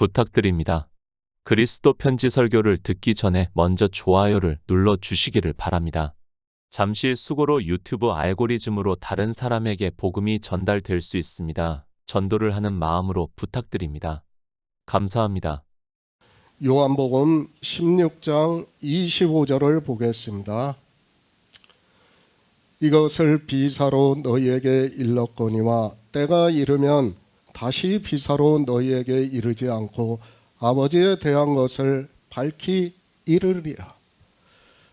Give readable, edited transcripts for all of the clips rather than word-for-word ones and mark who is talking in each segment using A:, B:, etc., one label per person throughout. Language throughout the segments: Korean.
A: 부탁드립니다. 그리스도 편지 설교를 듣기 전에 먼저 좋아요를 눌러 주시기를 바랍니다. 잠시 수고로 유튜브 알고리즘으로 다른 사람에게 복음이 전달될 수 있습니다. 전도를 하는 마음으로 부탁드립니다. 감사합니다.
B: 요한복음 16장 25절을 보겠습니다. 이것을 비사로 너희에게 일렀거니와 때가 이르면 다시 비사로 너희에게 이르지 않고 아버지에 대한 것을 밝히 이르리라.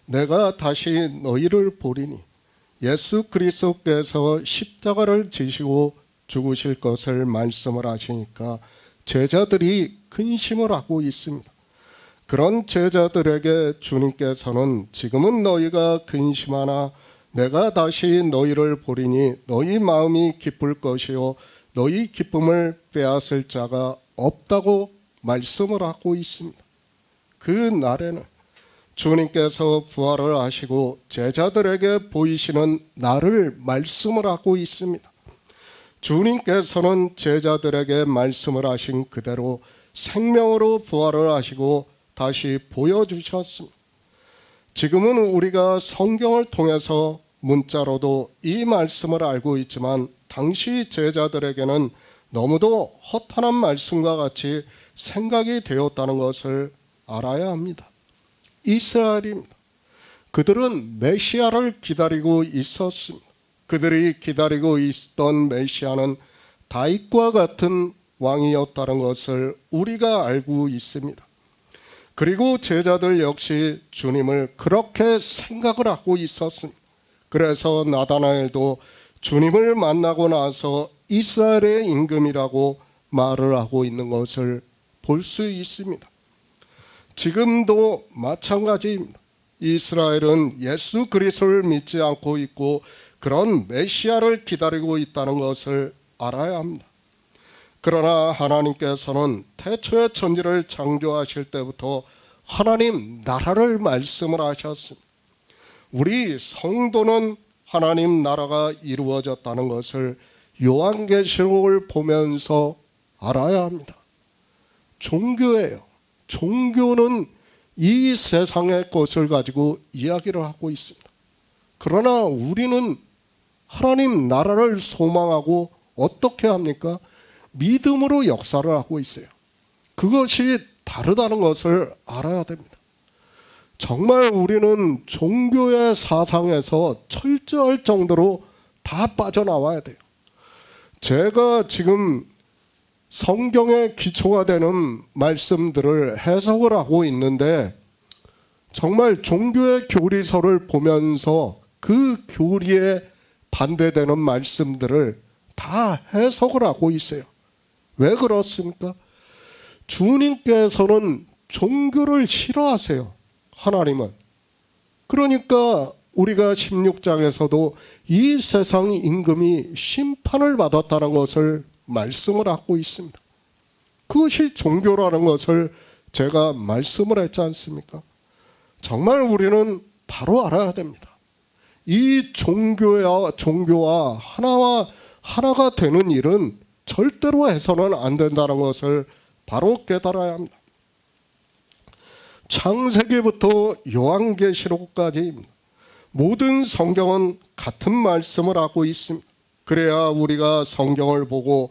B: 내가 다시 너희를 보리니 예수 그리스도께서 십자가를 지시고 죽으실 것을 말씀을 하시니까 제자들이 근심을 하고 있습니다. 그런 제자들에게 주님께서는 지금은 너희가 근심하나 내가 다시 너희를 보리니 너희 마음이 기쁠 것이요 너희 기쁨을 빼앗을 자가 없다고 말씀을 하고 있습니다. 그 날에는 주님께서 부활을 하시고 제자들에게 보이시는 날을 말씀을 하고 있습니다. 주님께서는 제자들에게 말씀을 하신 그대로 생명으로 부활을 하시고 다시 보여주셨습니다. 지금은 우리가 성경을 통해서 문자로도 이 말씀을 알고 있지만 당시 제자들에게는 너무도 허탄한 말씀과 같이 생각이 되었다는 것을 알아야 합니다. 이스라엘입니다. 그들은 메시아를 기다리고 있었습니다. 그들이 기다리고 있던 메시아는 다윗과 같은 왕이었다는 것을 우리가 알고 있습니다. 그리고 제자들 역시 주님을 그렇게 생각을 하고 있었습니다. 그래서 나다나엘도 주님을 만나고 나서 이스라엘의 임금이라고 말을 하고 있는 것을 볼 수 있습니다. 지금도 마찬가지입니다. 이스라엘은 예수 그리스도를 믿지 않고 있고 그런 메시아를 기다리고 있다는 것을 알아야 합니다. 그러나 하나님께서는 태초에 천지를 창조하실 때부터 하나님 나라를 말씀을 하셨습니다. 우리 성도는 하나님 나라가 이루어졌다는 것을 요한계시록을 보면서 알아야 합니다. 종교예요. 종교는 이 세상의 것을 가지고 이야기를 하고 있습니다. 그러나 우리는 하나님 나라를 소망하고 어떻게 합니까? 믿음으로 역사를 하고 있어요. 그것이 다르다는 것을 알아야 됩니다. 정말 우리는 종교의 사상에서 철저할 정도로 다 빠져나와야 돼요. 제가 지금 성경의 기초가 되는 말씀들을 해석을 하고 있는데 정말 종교의 교리서를 보면서 그 교리에 반대되는 말씀들을 다 해석을 하고 있어요. 왜 그렇습니까? 주님께서는 종교를 싫어하세요. 하나님은. 그러니까 우리가 16장에서도 이 세상 임금이 심판을 받았다는 것을 말씀을 하고 있습니다. 그것이 종교라는 것을 제가 말씀을 했지 않습니까? 정말 우리는 바로 알아야 됩니다. 이 종교와 하나가 되는 일은 절대로 해서는 안 된다는 것을 바로 깨달아야 합니다. 창세기부터 요한계시록까지 모든 성경은 같은 말씀을 하고 있습니다. 그래야 우리가 성경을 보고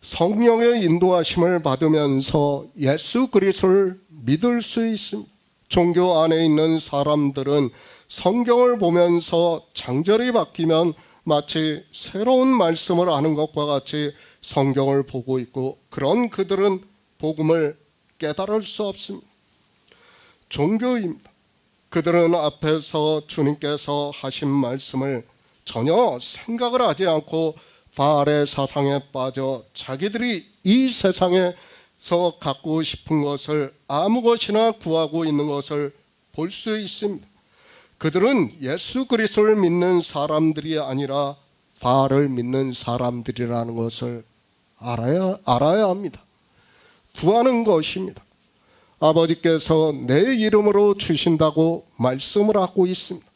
B: 성령의 인도하심을 받으면서 예수 그리스도를 믿을 수 있습니다. 종교 안에 있는 사람들은 성경을 보면서 장절이 바뀌면 마치 새로운 말씀을 하는 것과 같이 성경을 보고 있고 그런 그들은 복음을 깨달을 수 없습니다. 종교입니다. 그들은 앞에서 주님께서 하신 말씀을 전혀 생각을 하지 않고 바알의 사상에 빠져 자기들이 이 세상에서 갖고 싶은 것을 아무 것이나 구하고 있는 것을 볼 수 있습니다. 그들은 예수 그리스도를 믿는 사람들이 아니라 바알을 믿는 사람들이라는 것을 알아야 합니다. 구하는 것입니다. 아버지께서 내 이름으로 주신다고 말씀을 하고 있습니다.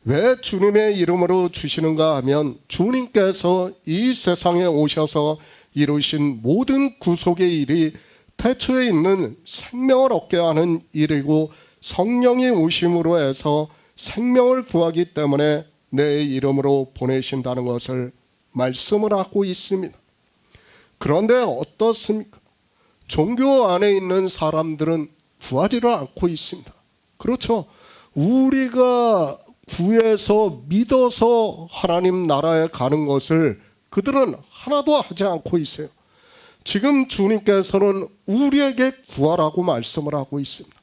B: 왜 주님의 이름으로 주시는가 하면 주님께서 이 세상에 오셔서 이루신 모든 구속의 일이 태초에 있는 생명을 얻게 하는 일이고 성령이 오심으로 해서 생명을 구하기 때문에 내 이름으로 보내신다는 것을 말씀을 하고 있습니다. 그런데 어떻습니까? 종교 안에 있는 사람들은 구하지를 않고 있습니다. 그렇죠. 우리가 구해서 믿어서 하나님 나라에 가는 것을 그들은 하나도 하지 않고 있어요. 지금 주님께서는 우리에게 구하라고 말씀을 하고 있습니다.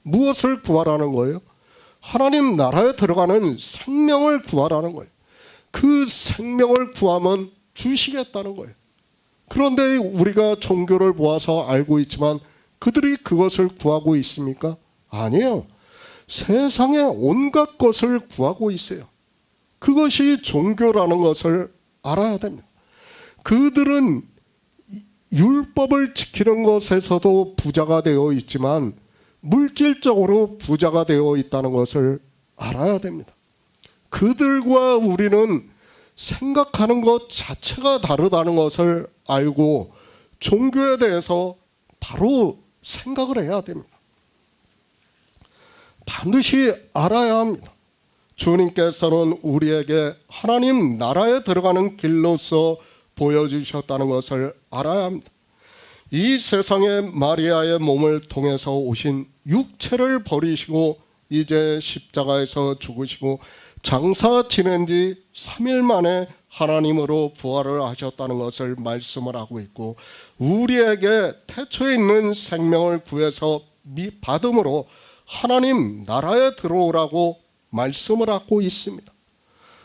B: 무엇을 구하라는 거예요? 하나님 나라에 들어가는 생명을 구하라는 거예요. 그 생명을 구하면 주시겠다는 거예요. 그런데 우리가 종교를 보아서 알고 있지만 그들이 그것을 구하고 있습니까? 아니에요. 세상의 온갖 것을 구하고 있어요. 그것이 종교라는 것을 알아야 됩니다. 그들은 율법을 지키는 것에서도 부자가 되어 있지만 물질적으로 부자가 되어 있다는 것을 알아야 됩니다. 그들과 우리는 생각하는 것 자체가 다르다는 것을 알고 종교에 대해서 바로 생각을 해야 됩니다. 반드시 알아야 합니다. 주님께서는 우리에게 하나님 나라에 들어가는 길로서 보여주셨다는 것을 알아야 합니다. 이 세상에 마리아의 몸을 통해서 오신 육체를 버리시고 이제 십자가에서 죽으시고 장사 지낸 지 3일 만에 하나님으로 부활을 하셨다는 것을 말씀을 하고 있고 우리에게 태초에 있는 생명을 구해서 받음으로 하나님 나라에 들어오라고 말씀을 하고 있습니다.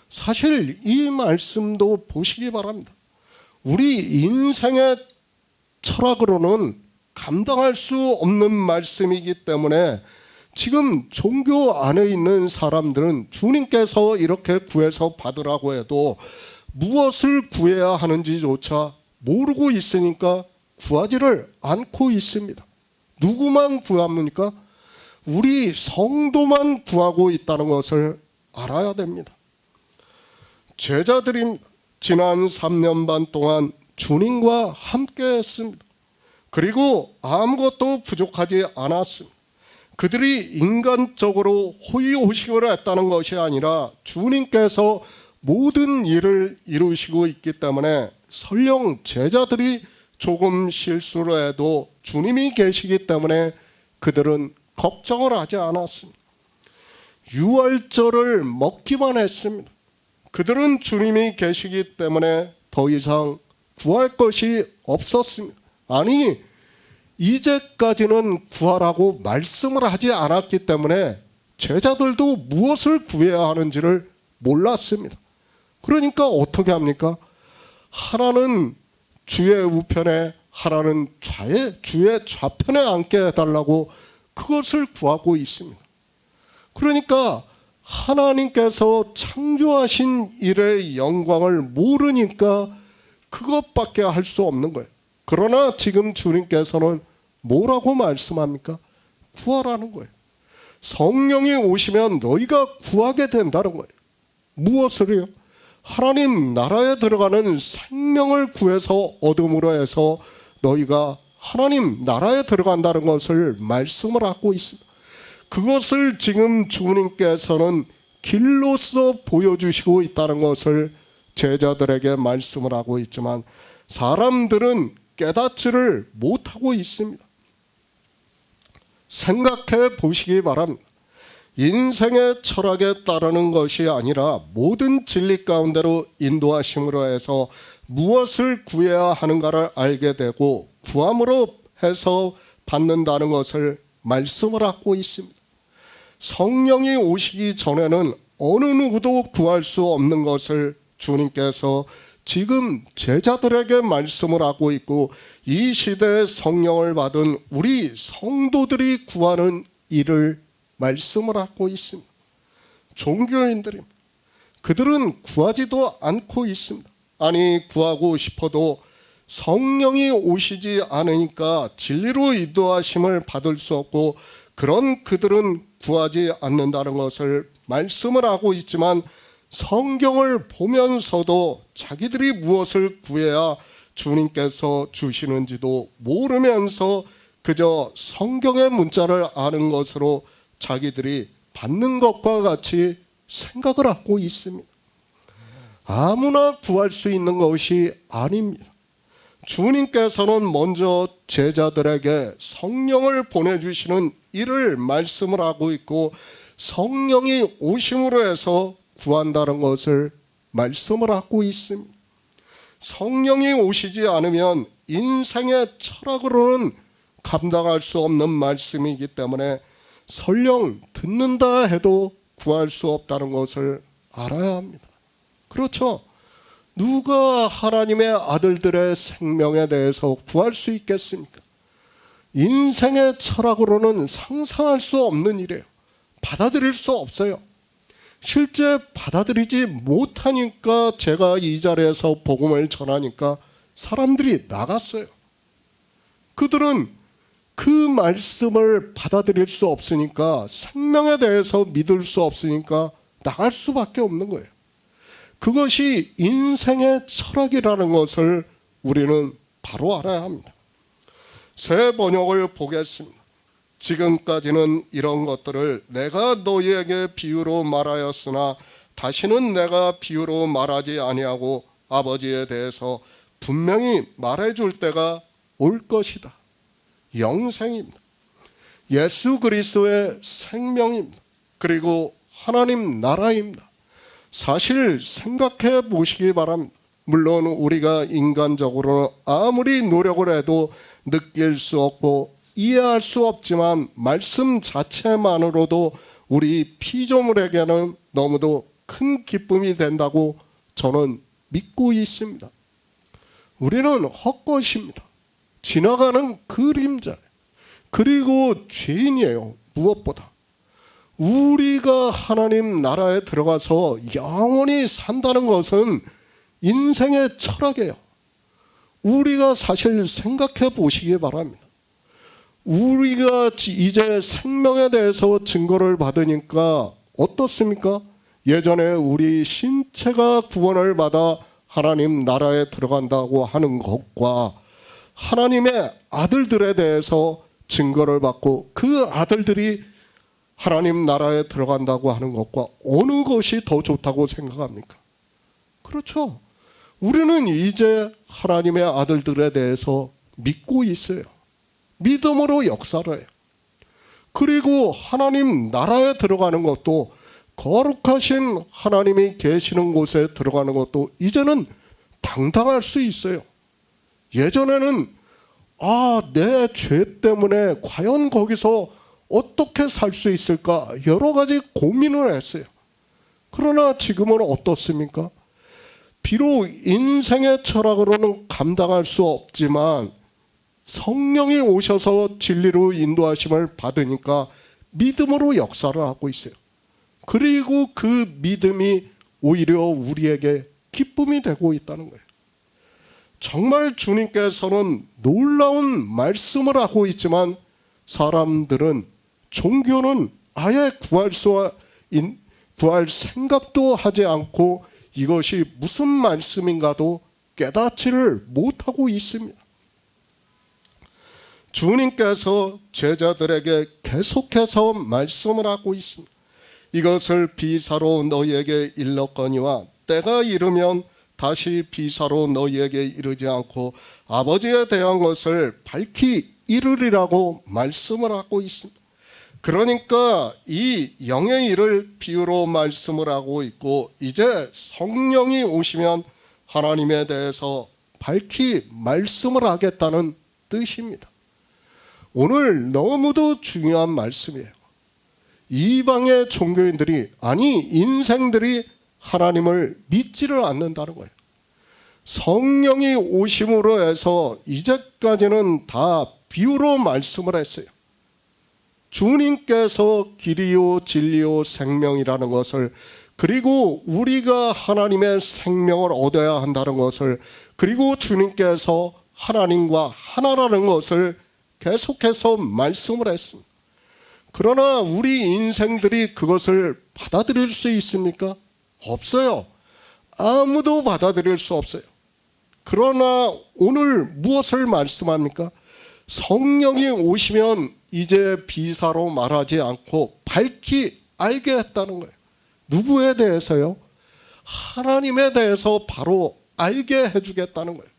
B: 사실 이 말씀도 보시기 바랍니다. 우리 인생의 철학으로는 감당할 수 없는 말씀이기 때문에 지금 종교 안에 있는 사람들은 주님께서 이렇게 구해서 받으라고 해도 무엇을 구해야 하는지조차 모르고 있으니까 구하지를 않고 있습니다. 누구만 구합니까? 우리 성도만 구하고 있다는 것을 알아야 됩니다. 제자들이 지난 3년 반 동안 주님과 함께 했습니다. 그리고 아무것도 부족하지 않았습니다. 그들이 인간적으로 호의호식을 했다는 것이 아니라 주님께서 모든 일을 이루시고 있기 때문에 설령 제자들이 조금 실수를 해도 주님이 계시기 때문에 그들은 걱정을 하지 않았습니다. 유월절을 먹기만 했습니다. 그들은 주님이 계시기 때문에 더 이상 구할 것이 없었습니다. 아니, 이제까지는 구하라고 말씀을 하지 않았기 때문에 제자들도 무엇을 구해야 하는지를 몰랐습니다. 그러니까 어떻게 합니까? 하나는 주의 우편에 하나는 주의 좌편에 앉게 해달라고 그것을 구하고 있습니다. 그러니까 하나님께서 창조하신 일의 영광을 모르니까 그것밖에 할 수 없는 거예요. 그러나 지금 주님께서는 뭐라고 말씀합니까? 구하라는 거예요. 성령이 오시면 너희가 구하게 된다는 거예요. 무엇을요? 하나님 나라에 들어가는 생명을 구해서 얻음으로 해서 너희가 하나님 나라에 들어간다는 것을 말씀을 하고 있습니다. 그것을 지금 주님께서는 길로서 보여주시고 있다는 것을 제자들에게 말씀을 하고 있지만 사람들은 깨닫지를 못하고 있습니다. 생각해 보시기 바랍니다. 인생의 철학에 따르는 것이 아니라 모든 진리 가운데로 인도하심으로 해서 무엇을 구해야 하는가를 알게 되고 구함으로 해서 받는다는 것을 말씀을 하고 있습니다. 성령이 오시기 전에는 어느 누구도 구할 수 없는 것을 주님께서 지금 제자들에게 말씀을 하고 있고 이 시대에 성령을 받은 우리 성도들이 구하는 일을 말씀을 하고 있습니다. 종교인들이 그들은 구하지도 않고 있습니다. 아니 구하고 싶어도 성령이 오시지 않으니까 진리로 인도하심을 받을 수 없고 그런 그들은 구하지 않는다는 것을 말씀을 하고 있지만 성경을 보면서도 자기들이 무엇을 구해야 주님께서 주시는지도 모르면서 그저 성경의 문자를 아는 것으로 자기들이 받는 것과 같이 생각을 하고 있습니다. 아무나 구할 수 있는 것이 아닙니다. 주님께서는 먼저 제자들에게 성령을 보내주시는 일을 말씀을 하고 있고 성령이 오심으로 해서 구한다는 것을 말씀을 하고 있습니다. 성령이 오시지 않으면 인생의 철학으로는 감당할 수 없는 말씀이기 때문에 설령 듣는다 해도 구할 수 없다는 것을 알아야 합니다. 그렇죠? 누가 하나님의 아들들의 생명에 대해서 구할 수 있겠습니까? 인생의 철학으로는 상상할 수 없는 일이에요. 받아들일 수 없어요. 실제 받아들이지 못하니까 제가 이 자리에서 복음을 전하니까 사람들이 나갔어요. 그들은 그 말씀을 받아들일 수 없으니까 생명에 대해서 믿을 수 없으니까 나갈 수밖에 없는 거예요. 그것이 인생의 철학이라는 것을 우리는 바로 알아야 합니다. 새 번역을 보겠습니다. 지금까지는 이런 것들을 내가 너희에게 비유로 말하였으나 다시는 내가 비유로 말하지 아니하고 아버지에 대해서 분명히 말해줄 때가 올 것이다. 영생입니다. 예수 그리스도의 생명입니다. 그리고 하나님 나라입니다. 사실 생각해 보시기 바랍니다. 물론 우리가 인간적으로 아무리 노력을 해도 느낄 수 없고 이해할 수 없지만 말씀 자체만으로도 우리 피조물에게는 너무도 큰 기쁨이 된다고 저는 믿고 있습니다. 우리는 헛것입니다. 지나가는 그림자. 그리고 죄인이에요. 무엇보다. 우리가 하나님 나라에 들어가서 영원히 산다는 것은 인생의 철학이에요. 우리가 사실 생각해 보시기 바랍니다. 우리가 이제 생명에 대해서 증거를 받으니까 어떻습니까? 예전에 우리 신체가 구원을 받아 하나님 나라에 들어간다고 하는 것과 하나님의 아들들에 대해서 증거를 받고 그 아들들이 하나님 나라에 들어간다고 하는 것과 어느 것이 더 좋다고 생각합니까? 그렇죠. 우리는 이제 하나님의 아들들에 대해서 믿고 있어요. 믿음으로 역사를 해요. 그리고 하나님 나라에 들어가는 것도 거룩하신 하나님이 계시는 곳에 들어가는 것도 이제는 당당할 수 있어요. 예전에는 내 죄 때문에 과연 거기서 어떻게 살 수 있을까 여러 가지 고민을 했어요. 그러나 지금은 어떻습니까? 비록 인생의 철학으로는 감당할 수 없지만 성령이 오셔서 진리로 인도하심을 받으니까 믿음으로 역사를 하고 있어요. 그리고 그 믿음이 오히려 우리에게 기쁨이 되고 있다는 거예요. 정말 주님께서는 놀라운 말씀을 하고 있지만 사람들은 종교는 아예 구할 생각도 하지 않고 이것이 무슨 말씀인가도 깨닫지를 못하고 있습니다. 주님께서 제자들에게 계속해서 말씀을 하고 있습니다. 이것을 비사로 너희에게 일렀거니와 때가 이르면 다시 비사로 너희에게 이르지 않고 아버지에 대한 것을 밝히 이르리라고 말씀을 하고 있습니다. 그러니까 이 영의 일을 비유로 말씀을 하고 있고 이제 성령이 오시면 하나님에 대해서 밝히 말씀을 하겠다는 뜻입니다. 오늘 너무도 중요한 말씀이에요. 이방의 종교인들이 인생들이 하나님을 믿지를 않는다는 거예요. 성령이 오심으로 해서 이제까지는 다 비유로 말씀을 했어요. 주님께서 길이요 진리요 생명이라는 것을 그리고 우리가 하나님의 생명을 얻어야 한다는 것을 그리고 주님께서 하나님과 하나라는 것을 계속해서 말씀을 했습니다. 그러나 우리 인생들이 그것을 받아들일 수 있습니까? 없어요. 아무도 받아들일 수 없어요. 그러나 오늘 무엇을 말씀합니까? 성령이 오시면 이제 비사로 말하지 않고 밝히 알게 했다는 거예요. 누구에 대해서요? 하나님에 대해서 바로 알게 해주겠다는 거예요.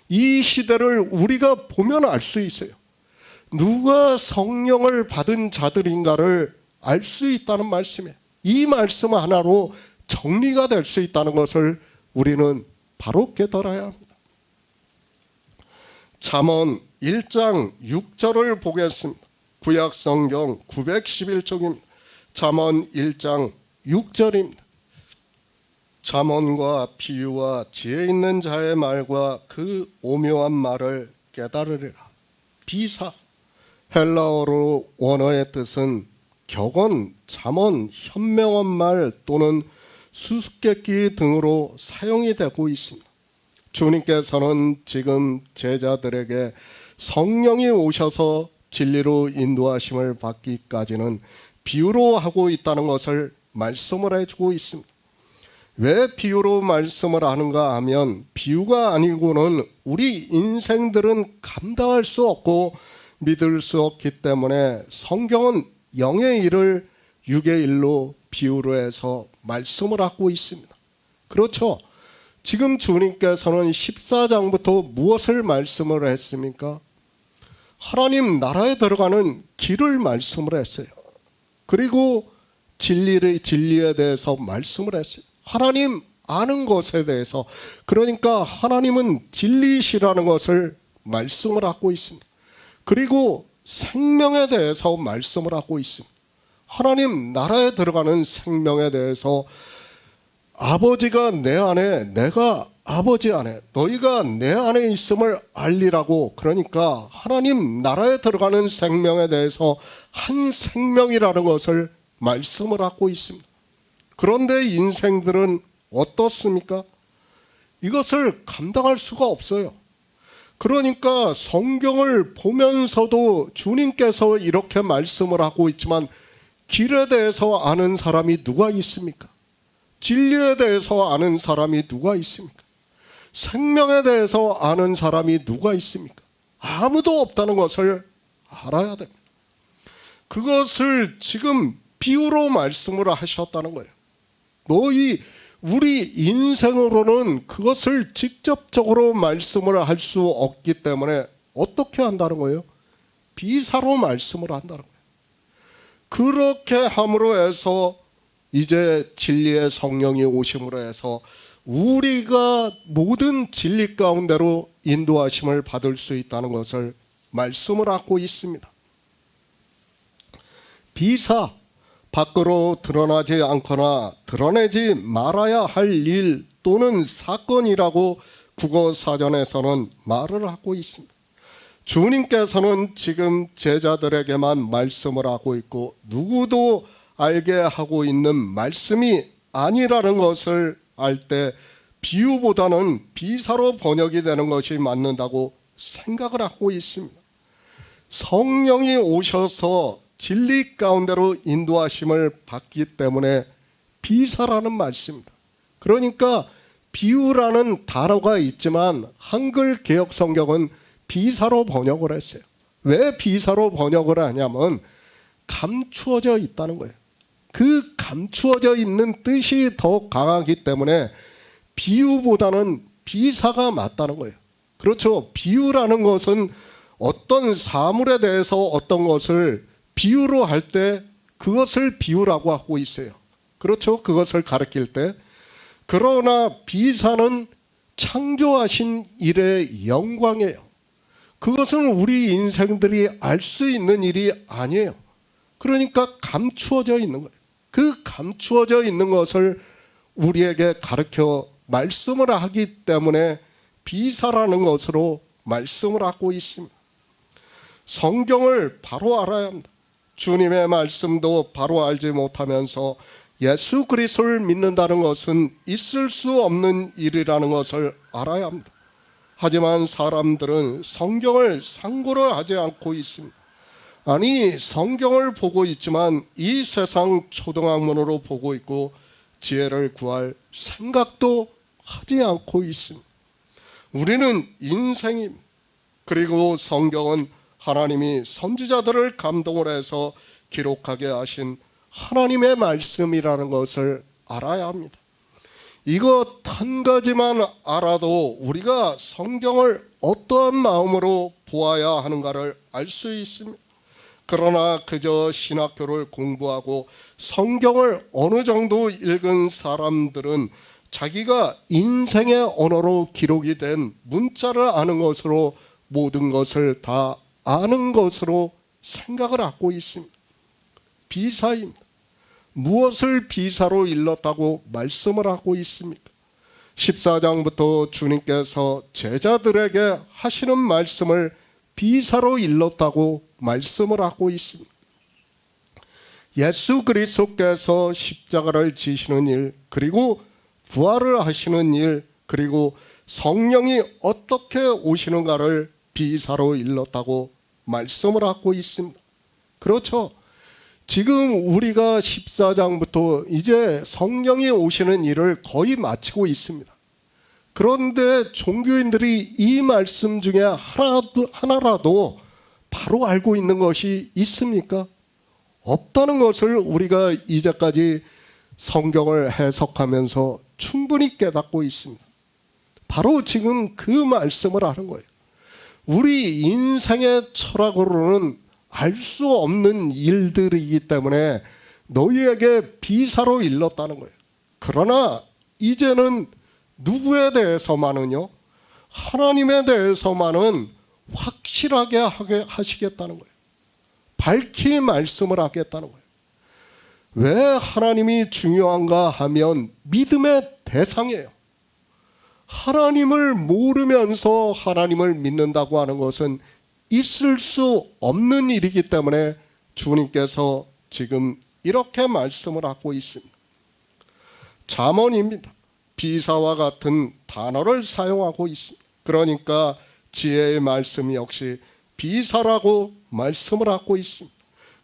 B: 이 시대를 우리가 보면 알 수 있어요. 누가 성령을 받은 자들인가를 알 수 있다는 말씀이에요. 이 말씀 하나로 정리가 될 수 있다는 것을 우리는 바로 깨달아야 합니다. 잠언 1장 6절을 보겠습니다. 구약 성경 911쪽입니다. 잠언 1장 6절입니다. 잠언과 비유와 지혜 있는 자의 말과 그 오묘한 말을 깨달으리라. 비사, 헬라어로 원어의 뜻은 격언, 잠언, 현명한 말 또는 수수께끼 등으로 사용이 되고 있습니다. 주님께서는 지금 제자들에게 성령이 오셔서 진리로 인도하심을 받기까지는 비유로 하고 있다는 것을 말씀을 해주고 있습니다. 왜 비유로 말씀을 하는가 하면 비유가 아니고는 우리 인생들은 감당할 수 없고 믿을 수 없기 때문에 성경은 영의 일을 육의 일로 비유로 해서 말씀을 하고 있습니다. 그렇죠. 지금 주님께서는 14장부터 무엇을 말씀을 했습니까? 하나님 나라에 들어가는 길을 말씀을 했어요. 그리고 진리에 대해서 말씀을 했어요. 하나님 아는 것에 대해서, 그러니까 하나님은 진리시라는 것을 말씀을 하고 있습니다. 그리고 생명에 대해서 말씀을 하고 있습니다. 하나님 나라에 들어가는 생명에 대해서 아버지가 내 안에, 내가 아버지 안에, 너희가 내 안에 있음을 알리라고. 그러니까 하나님 나라에 들어가는 생명에 대해서 한 생명이라는 것을 말씀을 하고 있습니다. 그런데 인생들은 어떻습니까? 이것을 감당할 수가 없어요. 그러니까 성경을 보면서도 주님께서 이렇게 말씀을 하고 있지만 길에 대해서 아는 사람이 누가 있습니까? 진리에 대해서 아는 사람이 누가 있습니까? 생명에 대해서 아는 사람이 누가 있습니까? 아무도 없다는 것을 알아야 됩니다. 그것을 지금 비유로 말씀을 하셨다는 거예요. 우리 인생으로는 그것을 직접적으로 말씀을 할 수 없기 때문에 어떻게 한다는 거예요? 비사로 말씀을 한다는 거예요. 그렇게 함으로 해서 이제 진리의 성령이 오심으로 해서 우리가 모든 진리 가운데로 인도하심을 받을 수 있다는 것을 말씀을 하고 있습니다. 비사, 밖으로 드러나지 않거나 드러내지 말아야 할 일 또는 사건이라고 국어사전에서는 말을 하고 있습니다. 주님께서는 지금 제자들에게만 말씀을 하고 있고 누구도 알게 하고 있는 말씀이 아니라는 것을 알 때 비유보다는 비사로 번역이 되는 것이 맞는다고 생각을 하고 있습니다. 성령이 오셔서 진리 가운데로 인도하심을 받기 때문에 비사라는 말씀입니다. 그러니까 비유라는 단어가 있지만 한글 개역 성경은 비사로 번역을 했어요. 왜 비사로 번역을 하냐면 감추어져 있다는 거예요. 그 감추어져 있는 뜻이 더 강하기 때문에 비유보다는 비사가 맞다는 거예요. 그렇죠. 비유라는 것은 어떤 사물에 대해서 어떤 것을 비유로 할 때 그것을 비유라고 하고 있어요. 그렇죠. 그것을 가리킬 때. 그러나 비사는 창조하신 일의 영광이에요. 그것은 우리 인생들이 알 수 있는 일이 아니에요. 그러니까 감추어져 있는 거예요. 그 감추어져 있는 것을 우리에게 가르쳐 말씀을 하기 때문에 비사라는 것으로 말씀을 하고 있습니다. 성경을 바로 알아야 합니다. 주님의 말씀도 바로 알지 못하면서 예수 그리스도를 믿는다는 것은 있을 수 없는 일이라는 것을 알아야 합니다. 하지만 사람들은 성경을 상고를 하지 않고 있습니다. 아니, 성경을 보고 있지만 이 세상 초등학문으로 보고 있고 지혜를 구할 생각도 하지 않고 있습니다. 우리는 인생임. 그리고 성경은 하나님이 선지자들을 감동을 해서 기록하게 하신 하나님의 말씀이라는 것을 알아야 합니다. 이것 한 가지만 알아도 우리가 성경을 어떠한 마음으로 보아야 하는가를 알 수 있습니다. 그러나 그저 신학교를 공부하고 성경을 어느 정도 읽은 사람들은 자기가 인생의 언어로 기록이 된 문자를 아는 것으로 모든 것을 다 아는 것으로 생각을 하고 있습니다. 비사입니다. 무엇을 비사로 일렀다고 말씀을 하고 있습니까? 14장부터 주님께서 제자들에게 하시는 말씀을 비사로 일렀다고 말씀을 하고 있습니다. 예수 그리스도께서 십자가를 지시는 일, 그리고 부활을 하시는 일, 그리고 성령이 어떻게 오시는가를 비사로 일렀다고 말씀을 하고 있습니다. 그렇죠. 지금 우리가 14장부터 이제 성령이 오시는 일을 거의 마치고 있습니다. 그런데 종교인들이 이 말씀 중에 하나라도 바로 알고 있는 것이 있습니까? 없다는 것을 우리가 이제까지 성경을 해석하면서 충분히 깨닫고 있습니다. 바로 지금 그 말씀을 하는 거예요. 우리 인생의 철학으로는 알 수 없는 일들이기 때문에 너희에게 비사로 일렀다는 거예요. 그러나 이제는 누구에 대해서만은요? 하나님에 대해서만은 확실하게 하시겠다는 거예요. 밝히 말씀을 하겠다는 거예요. 왜 하나님이 중요한가 하면 믿음의 대상이에요. 하나님을 모르면서 하나님을 믿는다고 하는 것은 있을 수 없는 일이기 때문에 주님께서 지금 이렇게 말씀을 하고 있습니다. 잠언입니다. 비사와 같은 단어를 사용하고 있습니다. 그러니까 지혜의 말씀 역시 비사라고 말씀을 하고 있습니다.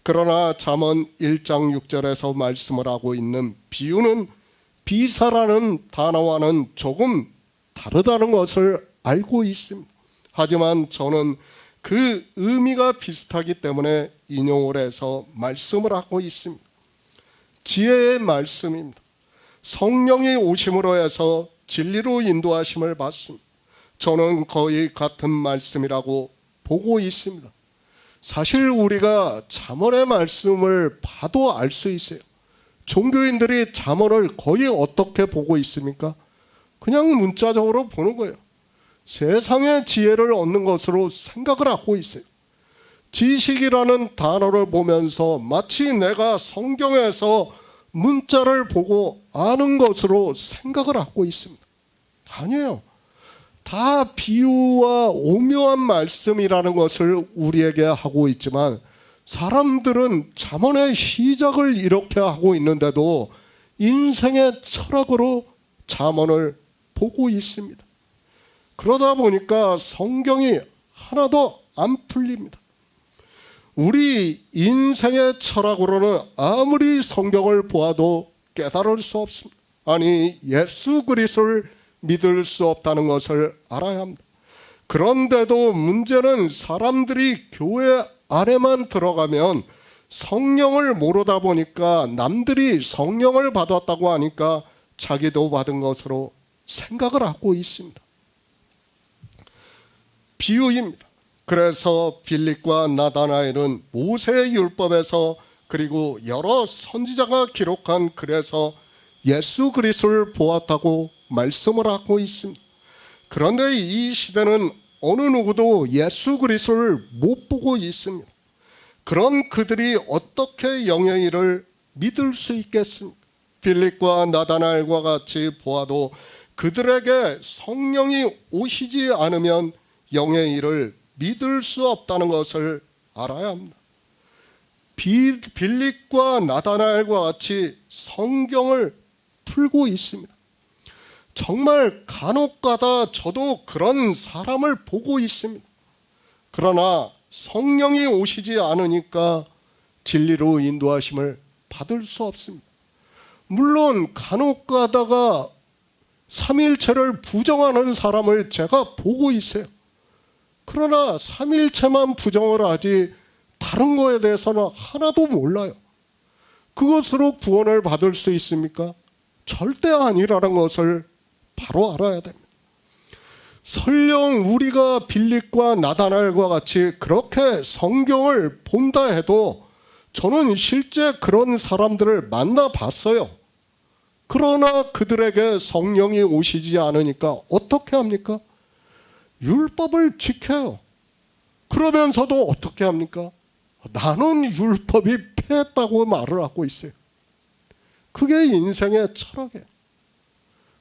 B: 그러나 잠언 1장 6절에서 말씀을 하고 있는 비유는 비사라는 단어와는 조금 다르다는 것을 알고 있습니다. 하지만 저는 그 의미가 비슷하기 때문에 인용을 해서 말씀을 하고 있습니다. 지혜의 말씀입니다. 성령이 오심으로 해서 진리로 인도하심을 받습니다. 저는 거의 같은 말씀이라고 보고 있습니다. 사실 우리가 잠언의 말씀을 봐도 알 수 있어요. 종교인들이 잠언을 거의 어떻게 보고 있습니까? 그냥 문자적으로 보는 거예요. 세상의 지혜를 얻는 것으로 생각을 하고 있어요. 지식이라는 단어를 보면서 마치 내가 성경에서 문자를 보고 아는 것으로 생각을 하고 있습니다. 아니에요. 다 비유와 오묘한 말씀이라는 것을 우리에게 하고 있지만 사람들은 잠언의 시작을 이렇게 하고 있는데도 인생의 철학으로 잠언을 보고 있습니다. 그러다 보니까 성경이 하나도 안 풀립니다. 우리 인생의 철학으로는 아무리 성경을 보아도 깨달을 수 없습니다. 아니, 예수 그리스도를 믿을 수 없다는 것을 알아야 합니다. 그런데도 문제는 사람들이 교회 안에만 들어가면 성령을 모르다 보니까 남들이 성령을 받았다고 하니까 자기도 받은 것으로 생각을 하고 있습니다. 비유입니다. 그래서 빌립과 나다나엘은 모세의 율법에서 그리고 여러 선지자가 기록한 글에서 예수 그리스도를 보았다고 말씀을 하고 있습니다. 그런데 이 시대는 어느 누구도 예수 그리스도를 못 보고 있습니다. 그런 그들이 어떻게 영의 일을 믿을 수 있겠습니까? 빌립과 나다나엘과 같이 보아도 그들에게 성령이 오시지 않으면 영의 일을 믿을 수 없다는 것을 알아야 합니다. 빌립과 나다나엘과 같이 성경을 풀고 있습니다. 정말 간혹가다 저도 그런 사람을 보고 있습니다. 그러나 성령이 오시지 않으니까 진리로 인도하심을 받을 수 없습니다. 물론 간혹가다가 삼일체를 부정하는 사람을 제가 보고 있어요. 그러나 삼일체만 부정을 하지 다른 거에 대해서는 하나도 몰라요. 그것으로 구원을 받을 수 있습니까? 절대 아니라는 것을 바로 알아야 됩니다. 설령 우리가 빌립과 나다나엘과 같이 그렇게 성경을 본다 해도 저는 실제 그런 사람들을 만나봤어요. 그러나 그들에게 성령이 오시지 않으니까 어떻게 합니까? 율법을 지켜요. 그러면서도 어떻게 합니까? 나는 율법이 패했다고 말을 하고 있어요. 그게 인생의 철학이에요.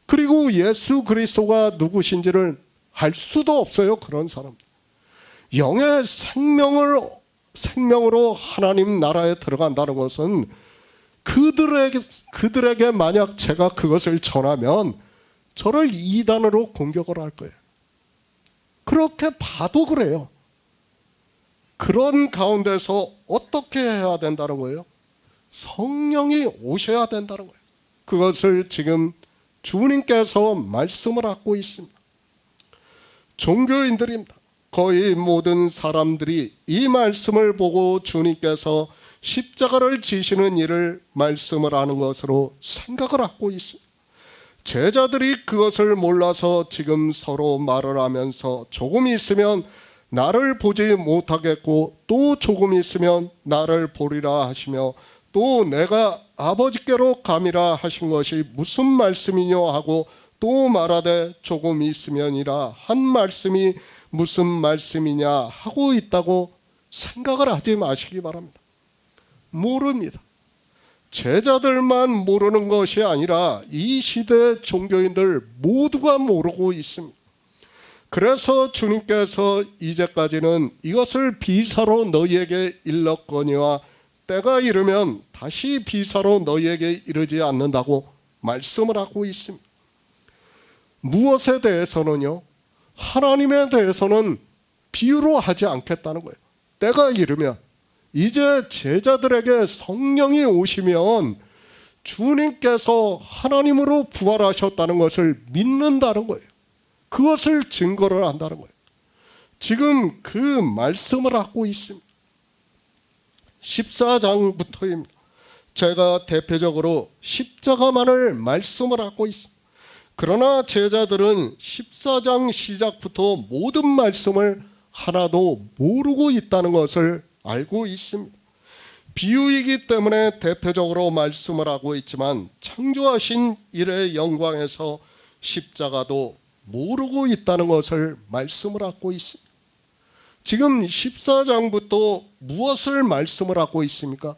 B: 그리고 예수 그리스도가 누구신지를 알 수도 없어요. 그런 사람. 영의 생명으로 하나님 나라에 들어간다는 것은 그들에게 만약 제가 그것을 전하면 저를 이단으로 공격을 할 거예요. 그렇게 봐도 그래요. 그런 가운데서 어떻게 해야 된다는 거예요? 성령이 오셔야 된다는 거예요. 그것을 지금 주님께서 말씀을 하고 있습니다. 종교인들입니다. 거의 모든 사람들이 이 말씀을 보고 주님께서 십자가를 지시는 일을 말씀을 하는 것으로 생각을 하고 있습니다. 제자들이 그것을 몰라서 지금 서로 말을 하면서 조금 있으면 나를 보지 못하겠고 또 조금 있으면 나를 보리라 하시며 또 내가 아버지께로 감이라 하신 것이 무슨 말씀이뇨 하고 또 말하되 조금 있으면이라 한 말씀이 무슨 말씀이냐 하고 있다고 생각을 하지 마시기 바랍니다. 모릅니다. 제자들만 모르는 것이 아니라 이 시대 종교인들 모두가 모르고 있습니다. 그래서 주님께서 이제까지는 이것을 비사로 너희에게 일렀거니와 때가 이르면 다시 비사로 너희에게 이르지 않는다고 말씀을 하고 있습니다. 무엇에 대해서는요? 하나님에 대해서는 비유로 하지 않겠다는 거예요. 때가 이르면 이제 제자들에게 성령이 오시면 주님께서 하나님으로 부활하셨다는 것을 믿는다는 거예요. 그것을 증거를 한다는 거예요. 지금 그 말씀을 하고 있습니다. 14장부터입니다. 제가 대표적으로 십자가만을 말씀을 하고 있습니다. 그러나 제자들은 14장 시작부터 모든 말씀을 하나도 모르고 있다는 것을 알고 있습니다. 비유이기 때문에 대표적으로 말씀을 하고 있지만 창조하신 일의 영광에서 십자가도 모르고 있다는 것을 말씀을 하고 있습니다. 지금 14장부터 무엇을 말씀을 하고 있습니까?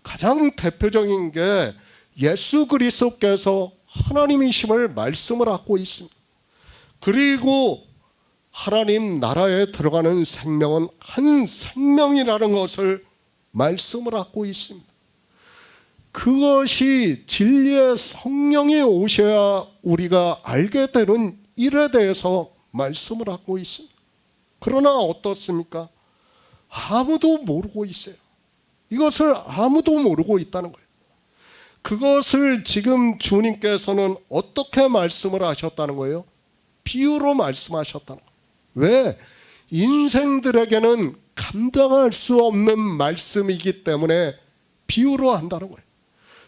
B: 가장 대표적인 게 예수 그리스도께서 하나님이심을 말씀을 하고 있습니다. 그리고 하나님 나라에 들어가는 생명은 한 생명이라는 것을 말씀을 하고 있습니다. 그것이 진리의 성령이 오셔야 우리가 알게 되는 일에 대해서 말씀을 하고 있습니다. 그러나 어떻습니까? 아무도 모르고 있어요. 이것을 아무도 모르고 있다는 거예요. 그것을 지금 주님께서는 어떻게 말씀을 하셨다는 거예요? 비유로 말씀하셨다는 거예요. 왜? 인생들에게는 감당할 수 없는 말씀이기 때문에 비유로 한다는 거예요.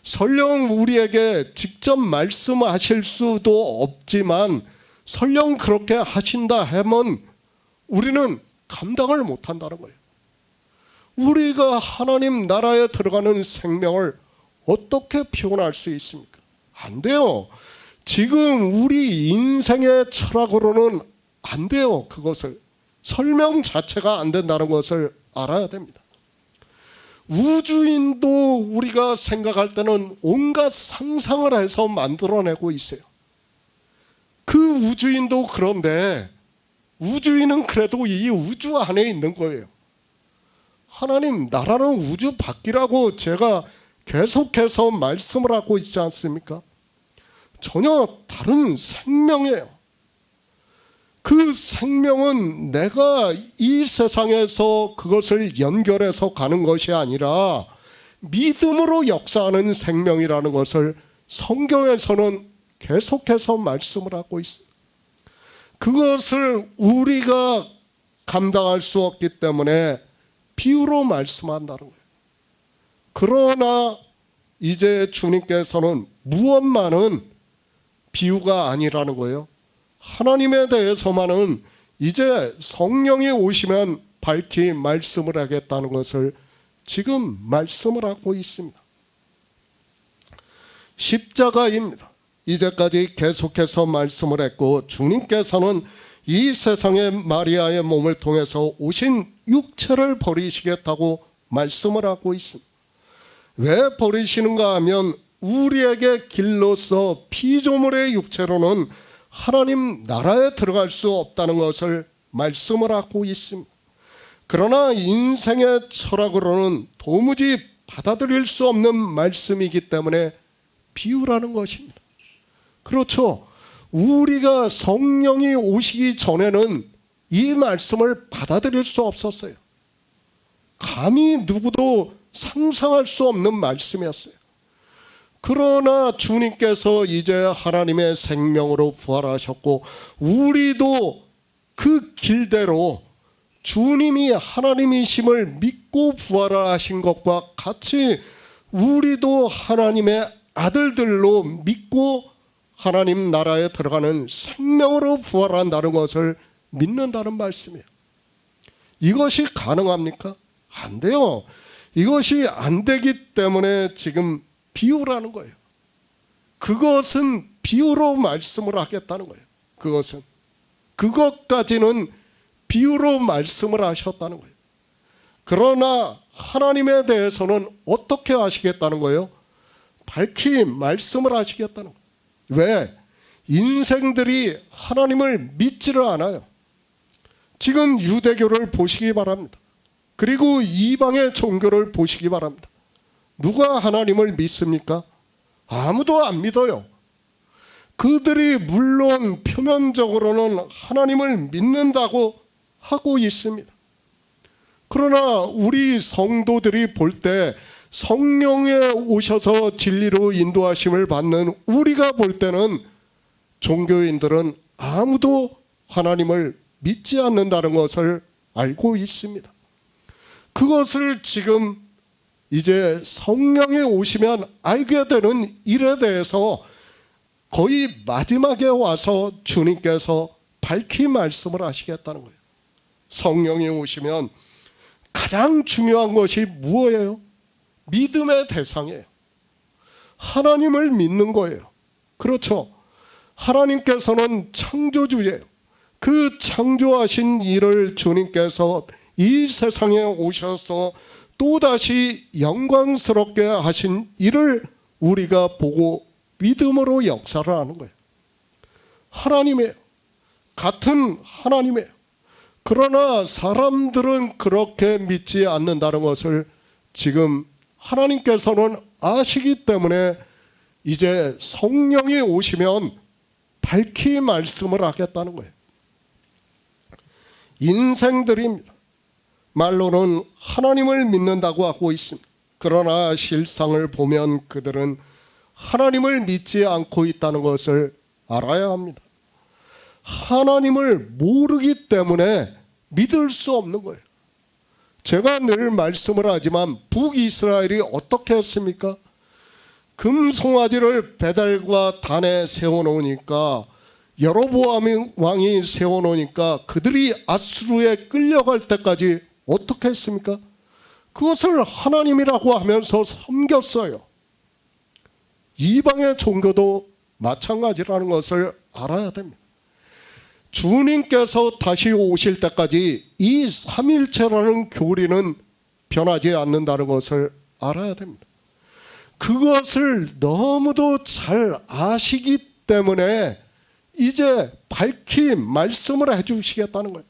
B: 설령 우리에게 직접 말씀하실 수도 없지만 설령 그렇게 하신다 하면 우리는 감당을 못한다는 거예요. 우리가 하나님 나라에 들어가는 생명을 어떻게 표현할 수 있습니까? 안 돼요. 지금 우리 인생의 철학으로는 안 돼요. 그것을 설명 자체가 안 된다는 것을 알아야 됩니다. 우주인도 우리가 생각할 때는 온갖 상상을 해서 만들어내고 있어요. 그 우주인도 그런데 우주인은 그래도 이 우주 안에 있는 거예요. 하나님 나라는 우주 밖이라고 제가 계속해서 말씀을 하고 있지 않습니까? 전혀 다른 생명이에요. 그 생명은 내가 이 세상에서 그것을 연결해서 가는 것이 아니라 믿음으로 역사하는 생명이라는 것을 성경에서는 계속해서 말씀을 하고 있습니다. 그것을 우리가 감당할 수 없기 때문에 비유로 말씀한다는 거예요. 그러나 이제 주님께서는 무엇만은 비유가 아니라는 거예요. 하나님에 대해서만은 이제 성령이 오시면 밝히 말씀을 하겠다는 것을 지금 말씀을 하고 있습니다. 십자가입니다. 이제까지 계속해서 말씀을 했고, 주님께서는 이 세상에 마리아의 몸을 통해서 오신 육체를 버리시겠다고 말씀을 하고 있습니다. 왜 버리시는가 하면 우리에게 길로서 피조물의 육체로는 하나님 나라에 들어갈 수 없다는 것을 말씀을 하고 있습니다. 그러나 인생의 철학으로는 도무지 받아들일 수 없는 말씀이기 때문에 비유라는 것입니다. 그렇죠. 우리가 성령이 오시기 전에는 이 말씀을 받아들일 수 없었어요. 감히 누구도 상상할 수 없는 말씀이었어요. 그러나 주님께서 이제 하나님의 생명으로 부활하셨고, 우리도 그 길대로 주님이 하나님이심을 믿고 부활하신 것과 같이 우리도 하나님의 아들들로 믿고 하나님 나라에 들어가는 생명으로 부활한다는 것을 믿는다는 말씀이에요. 이것이 가능합니까? 안 돼요. 이것이 안 되기 때문에 지금 비유라는 거예요. 그것은 비유로 말씀을 하겠다는 거예요. 그것까지는 비유로 말씀을 하셨다는 거예요. 그러나 하나님에 대해서는 어떻게 하시겠다는 거예요? 밝히 말씀을 하시겠다는 거예요. 왜? 인생들이 하나님을 믿지를 않아요. 지금 유대교를 보시기 바랍니다. 그리고 이방의 종교를 보시기 바랍니다. 누가 하나님을 믿습니까? 아무도 안 믿어요. 그들이 물론 표면적으로는 하나님을 믿는다고 하고 있습니다. 그러나 우리 성도들이 볼 때 성령에 오셔서 진리로 인도하심을 받는 우리가 볼 때는 종교인들은 아무도 하나님을 믿지 않는다는 것을 알고 있습니다. 그것을 지금 이제 성령이 오시면 알게 되는 일에 대해서 거의 마지막에 와서 주님께서 밝히 말씀을 하시겠다는 거예요. 성령이 오시면 가장 중요한 것이 무엇이에요? 믿음의 대상이에요. 하나님을 믿는 거예요. 그렇죠. 하나님께서는 창조주예요. 그 창조하신 일을 주님께서 이 세상에 오셔서 또다시 영광스럽게 하신 일을 우리가 보고 믿음으로 역사를 하는 거예요. 하나님이에요. 같은 하나님이에요. 그러나 사람들은 그렇게 믿지 않는다는 것을 지금 하나님께서는 아시기 때문에 이제 성령이 오시면 밝히 말씀을 하겠다는 거예요. 인생들입니다. 말로는 하나님을 믿는다고 하고 있습니다. 그러나 실상을 보면 그들은 하나님을 믿지 않고 있다는 것을 알아야 합니다. 하나님을 모르기 때문에 믿을 수 없는 거예요. 제가 늘 말씀을 하지만 북이스라엘이 어떻게 했습니까? 금송아지를 베델과 단에 세워놓으니까, 여로보암 왕이 세워놓으니까 그들이 아수르에 끌려갈 때까지 어떻게 했습니까? 그것을 하나님이라고 하면서 섬겼어요. 이방의 종교도 마찬가지라는 것을 알아야 됩니다. 주님께서 다시 오실 때까지 이 삼일체라는 교리는 변하지 않는다는 것을 알아야 됩니다. 그것을 너무도 잘 아시기 때문에 이제 밝히 말씀을 해주시겠다는 거예요.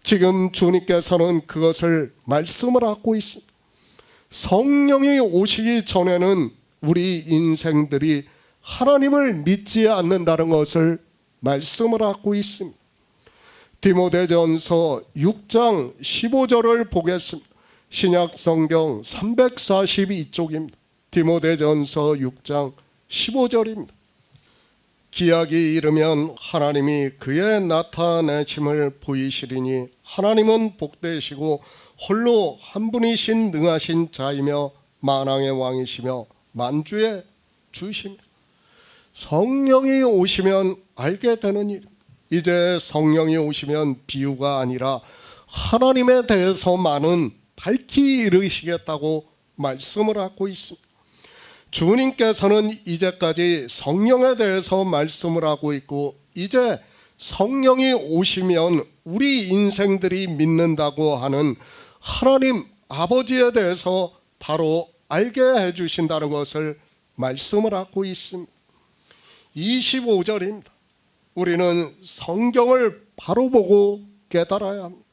B: 지금 주님께서는 그것을 말씀을 하고 있습니다. 성령이 오시기 전에는 우리 인생들이 하나님을 믿지 않는다는 것을 말씀을 하고 있습니다. 디모데전서 6장 15절을 보겠습니다. 신약 성경 342쪽입니다. 디모데전서 6장 15절입니다. 기약이 이르면 하나님이 그의 나타내심을 보이시리니 하나님은 복되시고 홀로 한 분이신 능하신 자이며 만왕의 왕이시며 만주의 주시며 성령이 오시면 알게 되는 일. 이제 성령이 오시면 비유가 아니라 하나님에 대해서만은 밝히 이르시겠다고 말씀을 하고 있습니다. 주님께서는 이제까지 성령에 대해서 말씀을 하고 있고 이제 성령이 오시면 우리 인생들이 믿는다고 하는 하나님 아버지에 대해서 바로 알게 해주신다는 것을 말씀을 하고 있습니다. 25절입니다. 우리는 성경을 바로 보고 깨달아야 합니다.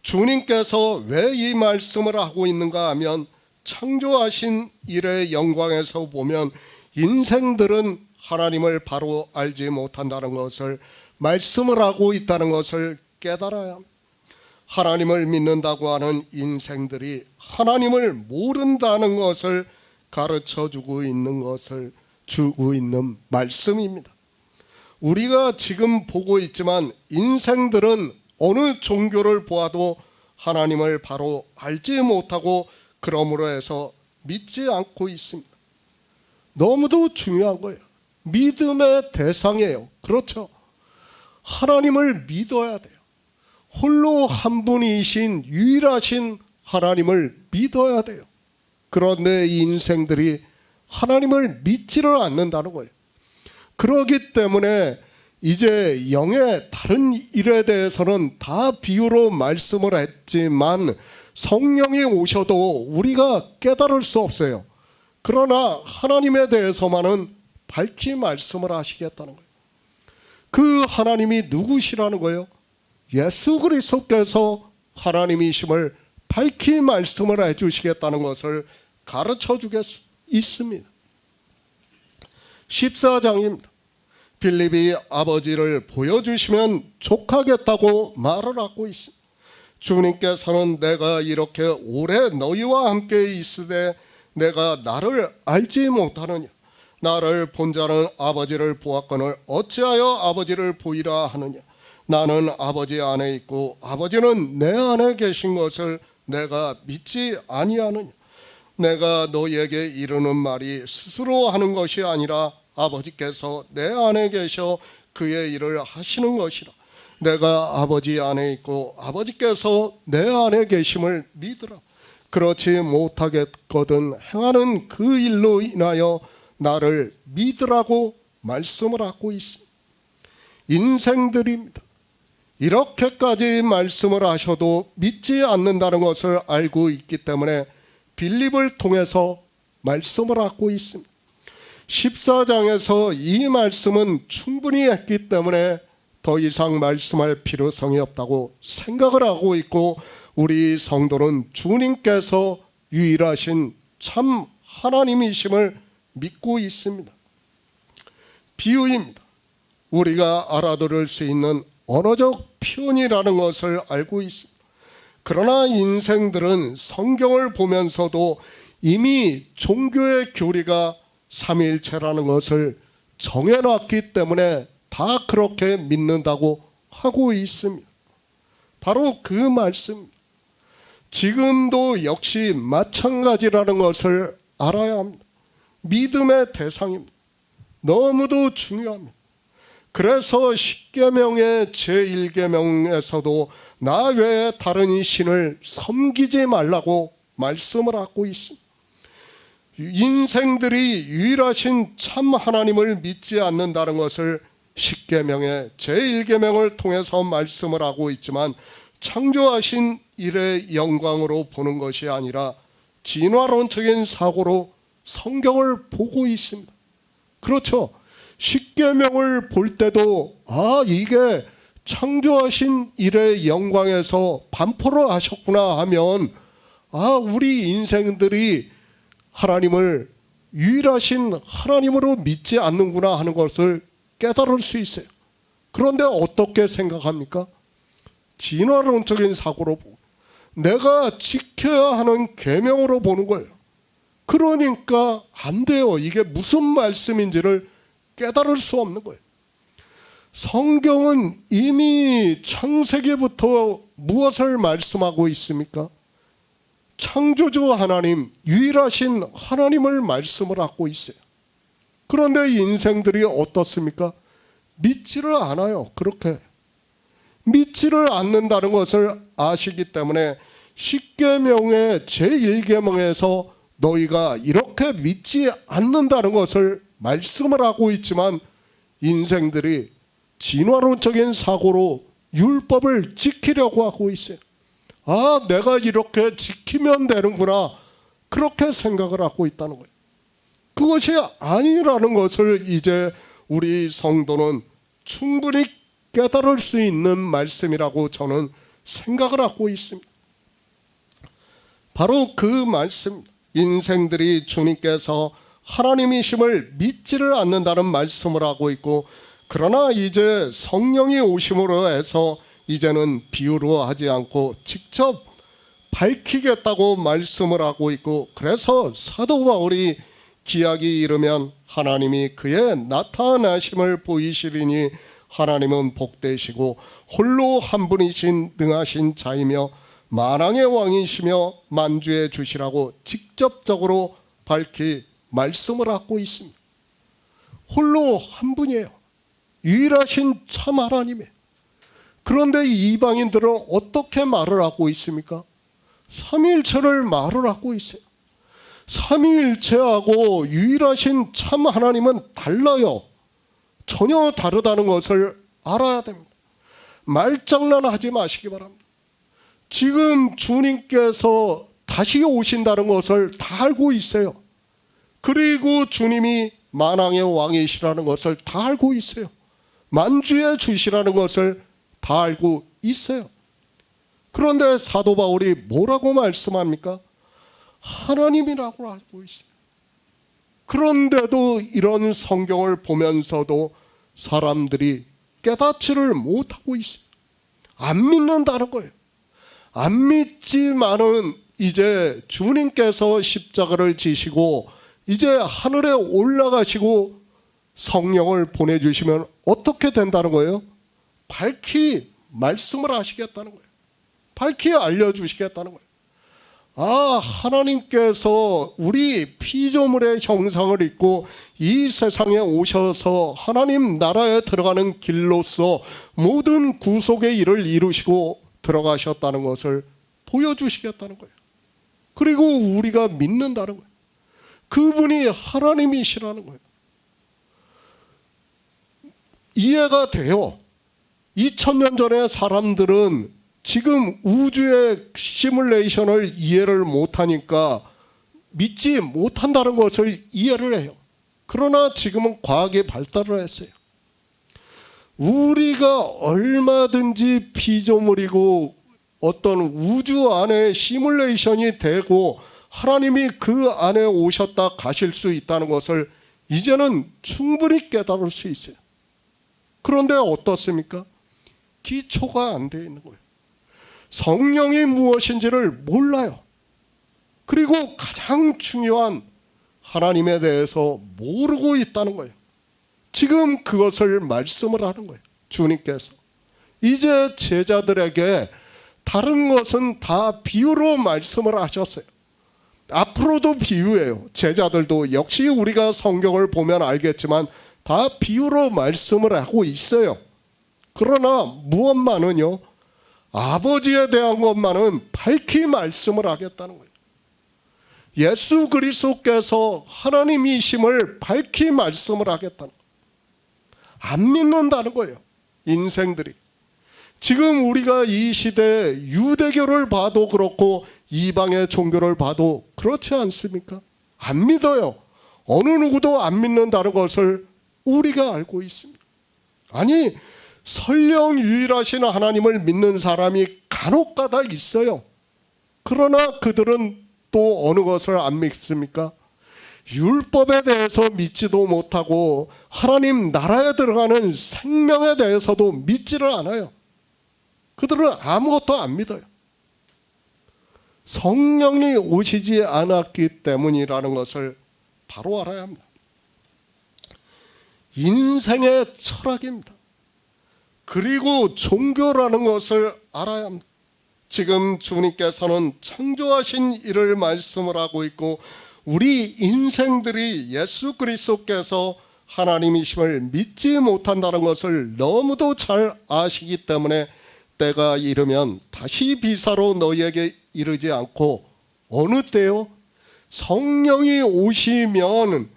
B: 주님께서 왜 이 말씀을 하고 있는가 하면 창조하신 일의 영광에서 보면 인생들은 하나님을 바로 알지 못한다는 것을 말씀을 하고 있다는 것을 깨달아야 합니다. 하나님을 믿는다고 하는 인생들이 하나님을 모른다는 것을 가르쳐주고 있는 것을 주고 있는 말씀입니다. 우리가 지금 보고 있지만 인생들은 어느 종교를 보아도 하나님을 바로 알지 못하고 그러므로 해서 믿지 않고 있습니다. 너무도 중요한 거예요. 믿음의 대상이에요. 그렇죠. 하나님을 믿어야 돼요. 홀로 한 분이신 유일하신 하나님을 믿어야 돼요. 그런데 이 인생들이 하나님을 믿지를 않는다는 거예요. 그렇기 때문에 이제 영의 다른 일에 대해서는 다 비유로 말씀을 했지만 성령이 오셔도 우리가 깨달을 수 없어요. 그러나 하나님에 대해서만은 밝히 말씀을 하시겠다는 거예요. 그 하나님이 누구시라는 거예요? 예수 그리스도께서 하나님이심을 밝히 말씀을 해주시겠다는 것을 가르쳐 주겠습니다. 14장입니다. 빌립이 아버지를 보여주시면 족하겠다고 말을 하고 있습니다. 주님께서는 내가 이렇게 오래 너희와 함께 있으되 내가 나를 알지 못하느냐? 나를 본 자는 아버지를 보았거늘 어찌하여 아버지를 보이라 하느냐? 나는 아버지 안에 있고 아버지는 내 안에 계신 것을 내가 믿지 아니하느냐? 내가 너희에게 이르는 말이 스스로 하는 것이 아니라 아버지께서 내 안에 계셔 그의 일을 하시는 것이라. 내가 아버지 안에 있고 아버지께서 내 안에 계심을 믿으라. 그렇지 못하겠거든 행하는 그 일로 인하여 나를 믿으라고 말씀을 하고 있습니다. 인생들입니다. 이렇게까지 말씀을 하셔도 믿지 않는다는 것을 알고 있기 때문에 빌립을 통해서 말씀을 하고 있습니다. 14장에서 이 말씀은 충분히 했기 때문에 더 이상 말씀할 필요성이 없다고 생각을 하고 있고 우리 성도는 주님께서 유일하신 참 하나님이심을 믿고 있습니다. 비유입니다. 우리가 알아들을 수 있는 언어적 표현이라는 것을 알고 있습니다. 그러나 인생들은 성경을 보면서도 이미 종교의 교리가 삼위일체라는 것을 정해놨기 때문에 다 그렇게 믿는다고 하고 있습니다. 바로 그 말씀. 지금도 역시 마찬가지라는 것을 알아야 합니다. 믿음의 대상입니다. 너무도 중요합니다. 그래서 십계명의 제1계명에서도 나 외에 다른 신을 섬기지 말라고 말씀을 하고 있습니다. 인생들이 유일하신 참 하나님을 믿지 않는다는 것을 십계명의 제1계명을 통해서 말씀을 하고 있지만 창조하신 일의 영광으로 보는 것이 아니라 진화론적인 사고로 성경을 보고 있습니다. 그렇죠. 십계명을 볼 때도 이게 창조하신 일의 영광에서 반포를 하셨구나 하면 우리 인생들이 하나님을 유일하신 하나님으로 믿지 않는구나 하는 것을 깨달을 수 있어요. 그런데 어떻게 생각합니까? 진화론적인 사고로 보고 내가 지켜야 하는 계명으로 보는 거예요. 그러니까 안 돼요. 이게 무슨 말씀인지를 깨달을 수 없는 거예요. 성경은 이미 창세기부터 무엇을 말씀하고 있습니까? 창조주 하나님, 유일하신 하나님을 말씀을 하고 있어요. 그런데 인생들이 어떻습니까? 믿지를 않아요. 그렇게 믿지를 않는다는 것을 아시기 때문에 십계명의 제1계명에서 너희가 이렇게 믿지 않는다는 것을 말씀을 하고 있지만 인생들이 진화론적인 사고로 율법을 지키려고 하고 있어요. 아, 내가 이렇게 지키면 되는구나, 그렇게 생각을 하고 있다는 거예요. 그것이 아니라는 것을 이제 우리 성도는 충분히 깨달을 수 있는 말씀이라고 저는 생각을 하고 있습니다. 바로 그 말씀, 인생들이 주님께서 하나님이심을 믿지를 않는다는 말씀을 하고 있고, 그러나 이제 성령이 오심으로 해서 이제는 비유로 하지 않고 직접 밝히겠다고 말씀을 하고 있고, 그래서 사도 바울이 기약이 이르면 하나님이 그의 나타나심을 보이시리니 하나님은 복되시고 홀로 한 분이신 능하신 자이며 만왕의 왕이시며 만주의 주시라고 직접적으로 밝히 말씀을 하고 있습니다. 홀로 한 분이에요. 유일하신 참 하나님이에요. 그런데 이방인들은 어떻게 말을 하고 있습니까? 삼위일체를 말을 하고 있어요. 삼위일체하고 유일하신 참 하나님은 달라요. 전혀 다르다는 것을 알아야 됩니다. 말장난하지 마시기 바랍니다. 지금 주님께서 다시 오신다는 것을 다 알고 있어요. 그리고 주님이 만왕의 왕이시라는 것을 다 알고 있어요. 만주의 주시라는 것을 다 알고 있어요. 그런데 사도 바울이 뭐라고 말씀합니까? 하나님이라고 알고 있어요. 그런데도 이런 성경을 보면서도 사람들이 깨닫지를 못하고 있어요. 안 믿는다는 거예요. 안 믿지만은 이제 주님께서 십자가를 지시고 이제 하늘에 올라가시고 성령을 보내주시면 어떻게 된다는 거예요? 밝히 말씀을 하시겠다는 거예요. 밝히 알려주시겠다는 거예요. 아, 하나님께서 우리 피조물의 형상을 입고 이 세상에 오셔서 하나님 나라에 들어가는 길로서 모든 구속의 일을 이루시고 들어가셨다는 것을 보여주시겠다는 거예요. 그리고 우리가 믿는다는 거예요. 그분이 하나님이시라는 거예요. 이해가 돼요. 2000년 전에 사람들은 지금 우주의 시뮬레이션을 이해를 못하니까 믿지 못한다는 것을 이해를 해요. 그러나 지금은 과학이 발달을 했어요. 우리가 얼마든지 피조물이고 어떤 우주 안에 시뮬레이션이 되고 하나님이 그 안에 오셨다 가실 수 있다는 것을 이제는 충분히 깨달을 수 있어요. 그런데 어떻습니까? 기초가 안 돼 있는 거예요. 성령이 무엇인지를 몰라요. 그리고 가장 중요한 하나님에 대해서 모르고 있다는 거예요. 지금 그것을 말씀을 하는 거예요. 주님께서 이제 제자들에게 다른 것은 다 비유로 말씀을 하셨어요. 앞으로도 비유예요. 제자들도 역시 우리가 성경을 보면 알겠지만 다 비유로 말씀을 하고 있어요. 그러나 무엇만은요, 아버지에 대한 것만은 밝히 말씀을 하겠다는 거예요. 예수 그리스도께서 하나님이심을 밝히 말씀을 하겠다는 거예요. 안 믿는다는 거예요. 인생들이. 지금 우리가 이 시대 유대교를 봐도 그렇고 이방의 종교를 봐도 그렇지 않습니까? 안 믿어요. 어느 누구도 안 믿는다는 것을 우리가 알고 있습니다. 아니, 설령 유일하신 하나님을 믿는 사람이 간혹가다 있어요. 그러나 그들은 또 어느 것을 안 믿습니까? 율법에 대해서 믿지도 못하고 하나님 나라에 들어가는 생명에 대해서도 믿지를 않아요. 그들은 아무것도 안 믿어요. 성령이 오시지 않았기 때문이라는 것을 바로 알아야 합니다. 인생의 철학입니다. 그리고 종교라는 것을 알아야 합니다. 지금 주님께서는 창조하신 일을 말씀을 하고 있고 우리 인생들이 예수 그리스도께서 하나님이심을 믿지 못한다는 것을 너무도 잘 아시기 때문에 때가 이르면 다시 비사로 너희에게 이르지 않고 어느 때요? 성령이 오시면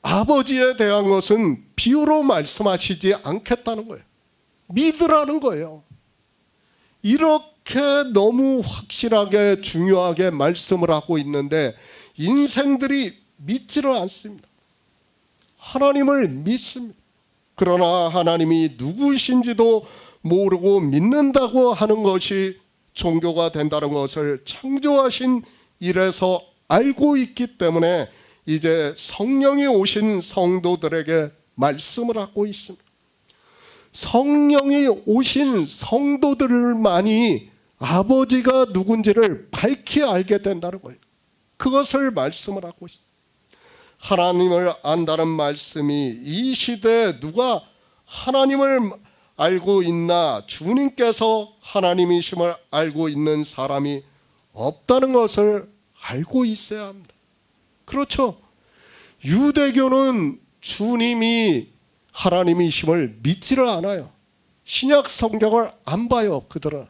B: 아버지에 대한 것은 비유로 말씀하시지 않겠다는 거예요. 믿으라는 거예요. 이렇게 너무 확실하게 중요하게 말씀을 하고 있는데 인생들이 믿지를 않습니다. 하나님을 믿습니다. 그러나 하나님이 누구신지도 모르고 믿는다고 하는 것이 종교가 된다는 것을 창조하신 일에서 알고 있기 때문에 이제 성령이 오신 성도들에게 말씀을 하고 있습니다. 성령이 오신 성도들만이 아버지가 누군지를 밝히 알게 된다는 거예요. 그것을 말씀을 하고 있습니다. 하나님을 안다는 말씀이 이 시대에 누가 하나님을 알고 있나, 주님께서 하나님이심을 알고 있는 사람이 없다는 것을 알고 있어야 합니다. 그렇죠. 유대교는 주님이 하나님이심을 믿지를 않아요. 신약 성경을 안 봐요, 그들은.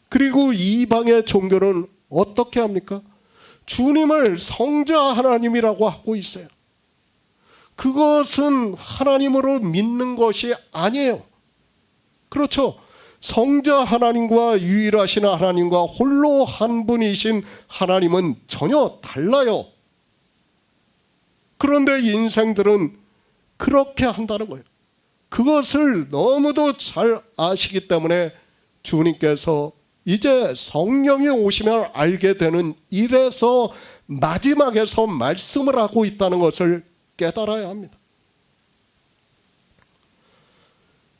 B: 그리고 이방의 종교는 어떻게 합니까? 주님을 성자 하나님이라고 하고 있어요. 그것은 하나님으로 믿는 것이 아니에요. 그렇죠. 성자 하나님과 유일하신 하나님과 홀로 한 분이신 하나님은 전혀 달라요. 그런데 인생들은 그렇게 한다는 거예요. 그것을 너무도 잘 아시기 때문에 주님께서 이제 성령이 오시면 알게 되는 일에서 마지막에서 말씀을 하고 있다는 것을 깨달아야 합니다.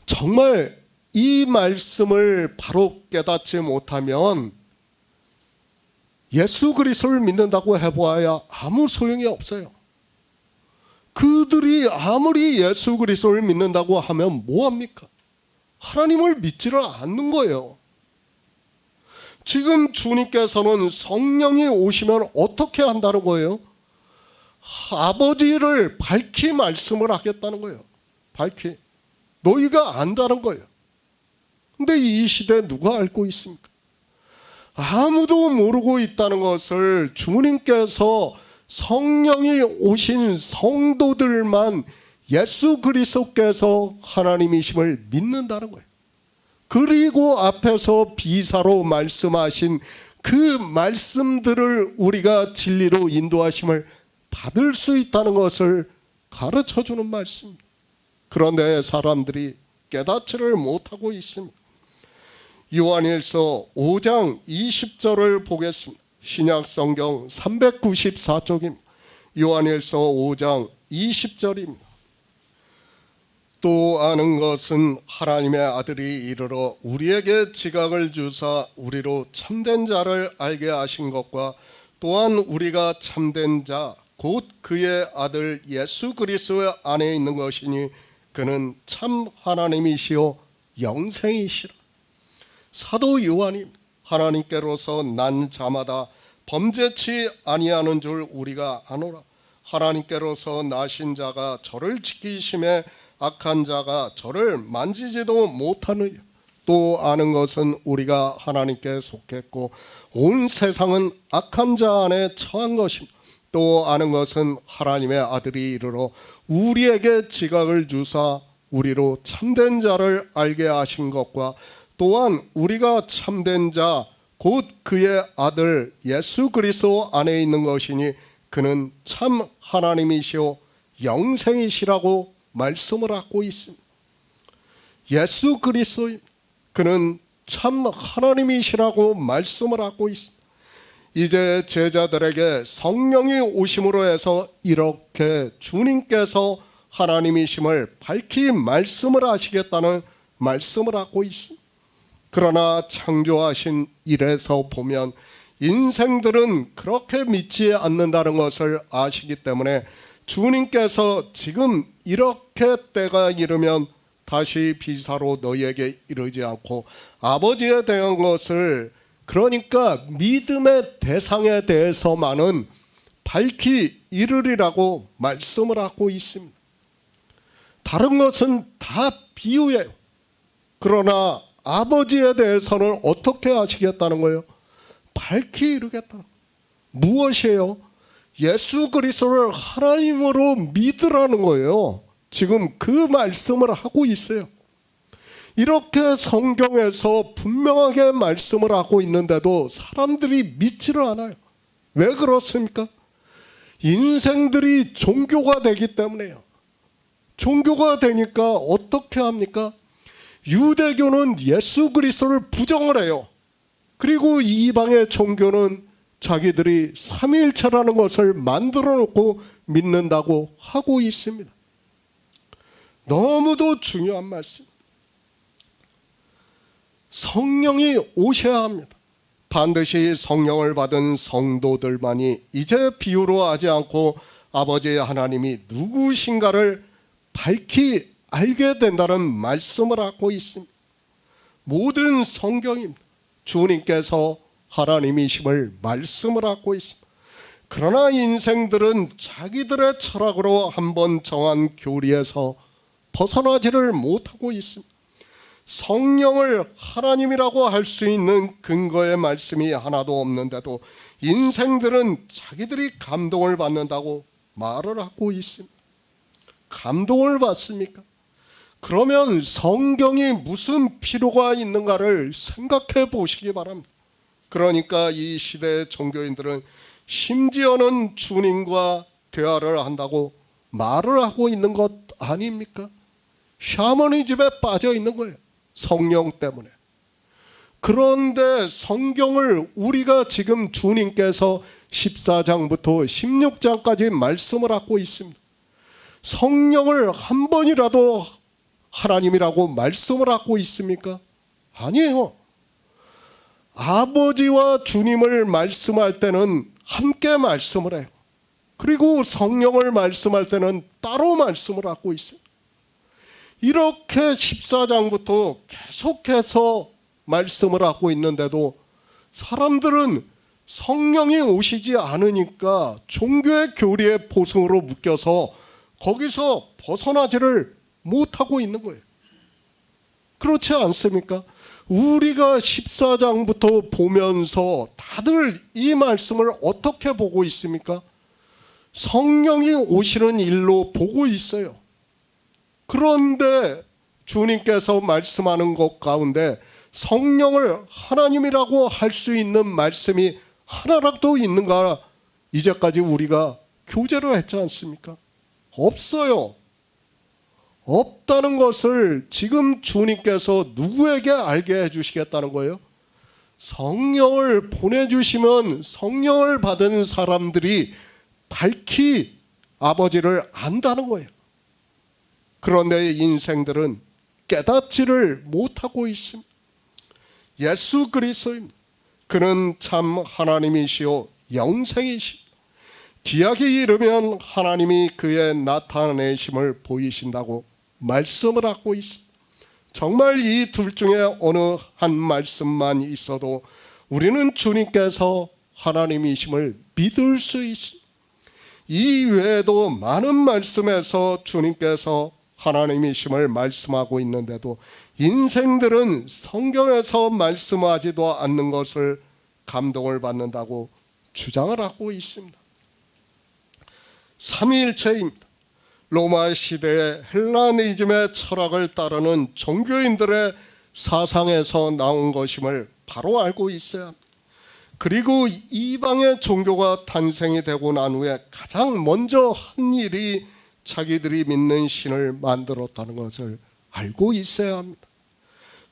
B: 정말 이 말씀을 바로 깨닫지 못하면 예수 그리스도를 믿는다고 해보아야 아무 소용이 없어요. 그들이 아무리 예수 그리스도를 믿는다고 하면 뭐합니까? 하나님을 믿지를 않는 거예요. 지금 주님께서는 성령이 오시면 어떻게 한다는 거예요? 아버지를 밝히 말씀을 하겠다는 거예요. 밝히. 너희가 안다는 거예요. 근데 이 시대에 누가 알고 있습니까? 아무도 모르고 있다는 것을 주님께서 성령이 오신 성도들만 예수 그리스도께서 하나님이심을 믿는다는 거예요. 그리고 앞에서 비사로 말씀하신 그 말씀들을 우리가 진리로 인도하심을 받을 수 있다는 것을 가르쳐주는 말씀입니다. 그런데 사람들이 깨닫지를 못하고 있습니다. 요한일서 5장 20절을 보겠습니다. 신약성경 394쪽입니다. 요한일서 5장 20절입니다. 또 아는 것은 하나님의 아들이 이르러 우리에게 지각을 주사 우리로 참된 자를 알게 하신 것과 또한 우리가 참된 자 곧 그의 아들 예수 그리스도 안에 있는 것이니 그는 참 하나님이시요 영생이시라. 사도 요한이 하나님께로서 난 자마다 범죄치 아니하는 줄 우리가 아노라. 하나님께로서 나신 자가 저를 지키심에 악한 자가 저를 만지지도 못하느냐. 또 아는 것은 우리가 하나님께 속했고 온 세상은 악한 자 안에 처한 것입니다. 또 아는 것은 하나님의 아들이 이르러 우리에게 지각을 주사 우리로 참된 자를 알게 하신 것과 또한 우리가 참된 자 곧 그의 아들 예수 그리스도 안에 있는 것이니 그는 참 하나님이시오 영생이시라고 말씀을 하고 있습니다. 예수 그리스도 그는 참 하나님이시라고 말씀을 하고 있습니다. 이제 제자들에게 성령이 오심으로 해서 이렇게 주님께서 하나님이심을 밝히 말씀을 하시겠다는 말씀을 하고 있습니다. 그러나 창조하신 일에서 보면 인생들은 그렇게 믿지 않는다는 것을 아시기 때문에 주님께서 지금 이렇게 때가 이르면 다시 비사로 너희에게 이르지 않고 아버지에 대한 것을, 그러니까 믿음의 대상에 대해서만은 밝히 이르리라고 말씀을 하고 있습니다. 다른 것은 다 비유예요. 그러나 아버지에 대해서는 어떻게 하시겠다는 거예요? 밝히 이르겠다. 무엇이에요? 예수 그리스도를 하나님으로 믿으라는 거예요. 지금 그 말씀을 하고 있어요. 이렇게 성경에서 분명하게 말씀을 하고 있는데도 사람들이 믿지를 않아요. 왜 그렇습니까? 인생들이 종교가 되기 때문에요. 종교가 되니까 어떻게 합니까? 유대교는 예수 그리스도를 부정을 해요. 그리고 이방의 종교는 자기들이 삼위일체라는 것을 만들어 놓고 믿는다고 하고 있습니다. 너무도 중요한 말씀. 성령이 오셔야 합니다. 반드시 성령을 받은 성도들만이 이제 비유로 하지 않고 아버지의 하나님이 누구신가를 밝히 알게 된다는 말씀을 하고 있습니다. 모든 성경입니다. 주님께서 하나님이심을 말씀을 하고 있습니다. 그러나 인생들은 자기들의 철학으로 한번 정한 교리에서 벗어나지를 못하고 있습니다. 성령을 하나님이라고 할 수 있는 근거의 말씀이 하나도 없는데도 인생들은 자기들이 감동을 받는다고 말을 하고 있습니다. 감동을 받습니까? 그러면 성경이 무슨 필요가 있는가를 생각해 보시기 바랍니다. 그러니까 이 시대의 종교인들은 심지어는 주님과 대화를 한다고 말을 하고 있는 것 아닙니까? 샤머니즘에 빠져 있는 거예요. 성령 때문에. 그런데 성경을 우리가 지금 주님께서 14장부터 16장까지 말씀을 하고 있습니다. 성령을 한 번이라도 하나님이라고 말씀을 하고 있습니까? 아니에요. 아버지와 주님을 말씀할 때는 함께 말씀을 해요. 그리고 성령을 말씀할 때는 따로 말씀을 하고 있어요. 이렇게 14장부터 계속해서 말씀을 하고 있는데도 사람들은 성령이 오시지 않으니까 종교의 교리의 보승으로 묶여서 거기서 벗어나지를 못하고 있는 거예요. 그렇지 않습니까? 우리가 14장부터 보면서 다들 이 말씀을 어떻게 보고 있습니까? 성령이 오시는 일로 보고 있어요. 그런데 주님께서 말씀하는 것 가운데 성령을 하나님이라고 할 수 있는 말씀이 하나라도 있는가? 이제까지 우리가 교제를 했지 않습니까? 없어요. 없다는 것을 지금 주님께서 누구에게 알게 해주시겠다는 거예요? 성령을 보내주시면 성령을 받은 사람들이 밝히 아버지를 안다는 거예요. 그런데 인생들은 깨닫지를 못하고 있습니다. 예수 그리스도입니다. 그는 참 하나님이시요 영생이시오. 기약이 이르면 하나님이 그의 나타내심을 보이신다고 말씀을 하고 있습니다. 정말 이 둘 중에 어느 한 말씀만 있어도 우리는 주님께서 하나님이심을 믿을 수 있습니다. 이 외에도 많은 말씀에서 주님께서 하나님이심을 말씀하고 있는데도 인생들은 성경에서 말씀하지도 않는 것을 감동을 받는다고 주장을 하고 있습니다. 삼위일체입니다. 로마 시대의 헬라니즘의 철학을 따르는 종교인들의 사상에서 나온 것임을 바로 알고 있어야 합니다. 그리고 이방의 종교가 탄생이 되고 난 후에 가장 먼저 한 일이 자기들이 믿는 신을 만들었다는 것을 알고 있어야 합니다.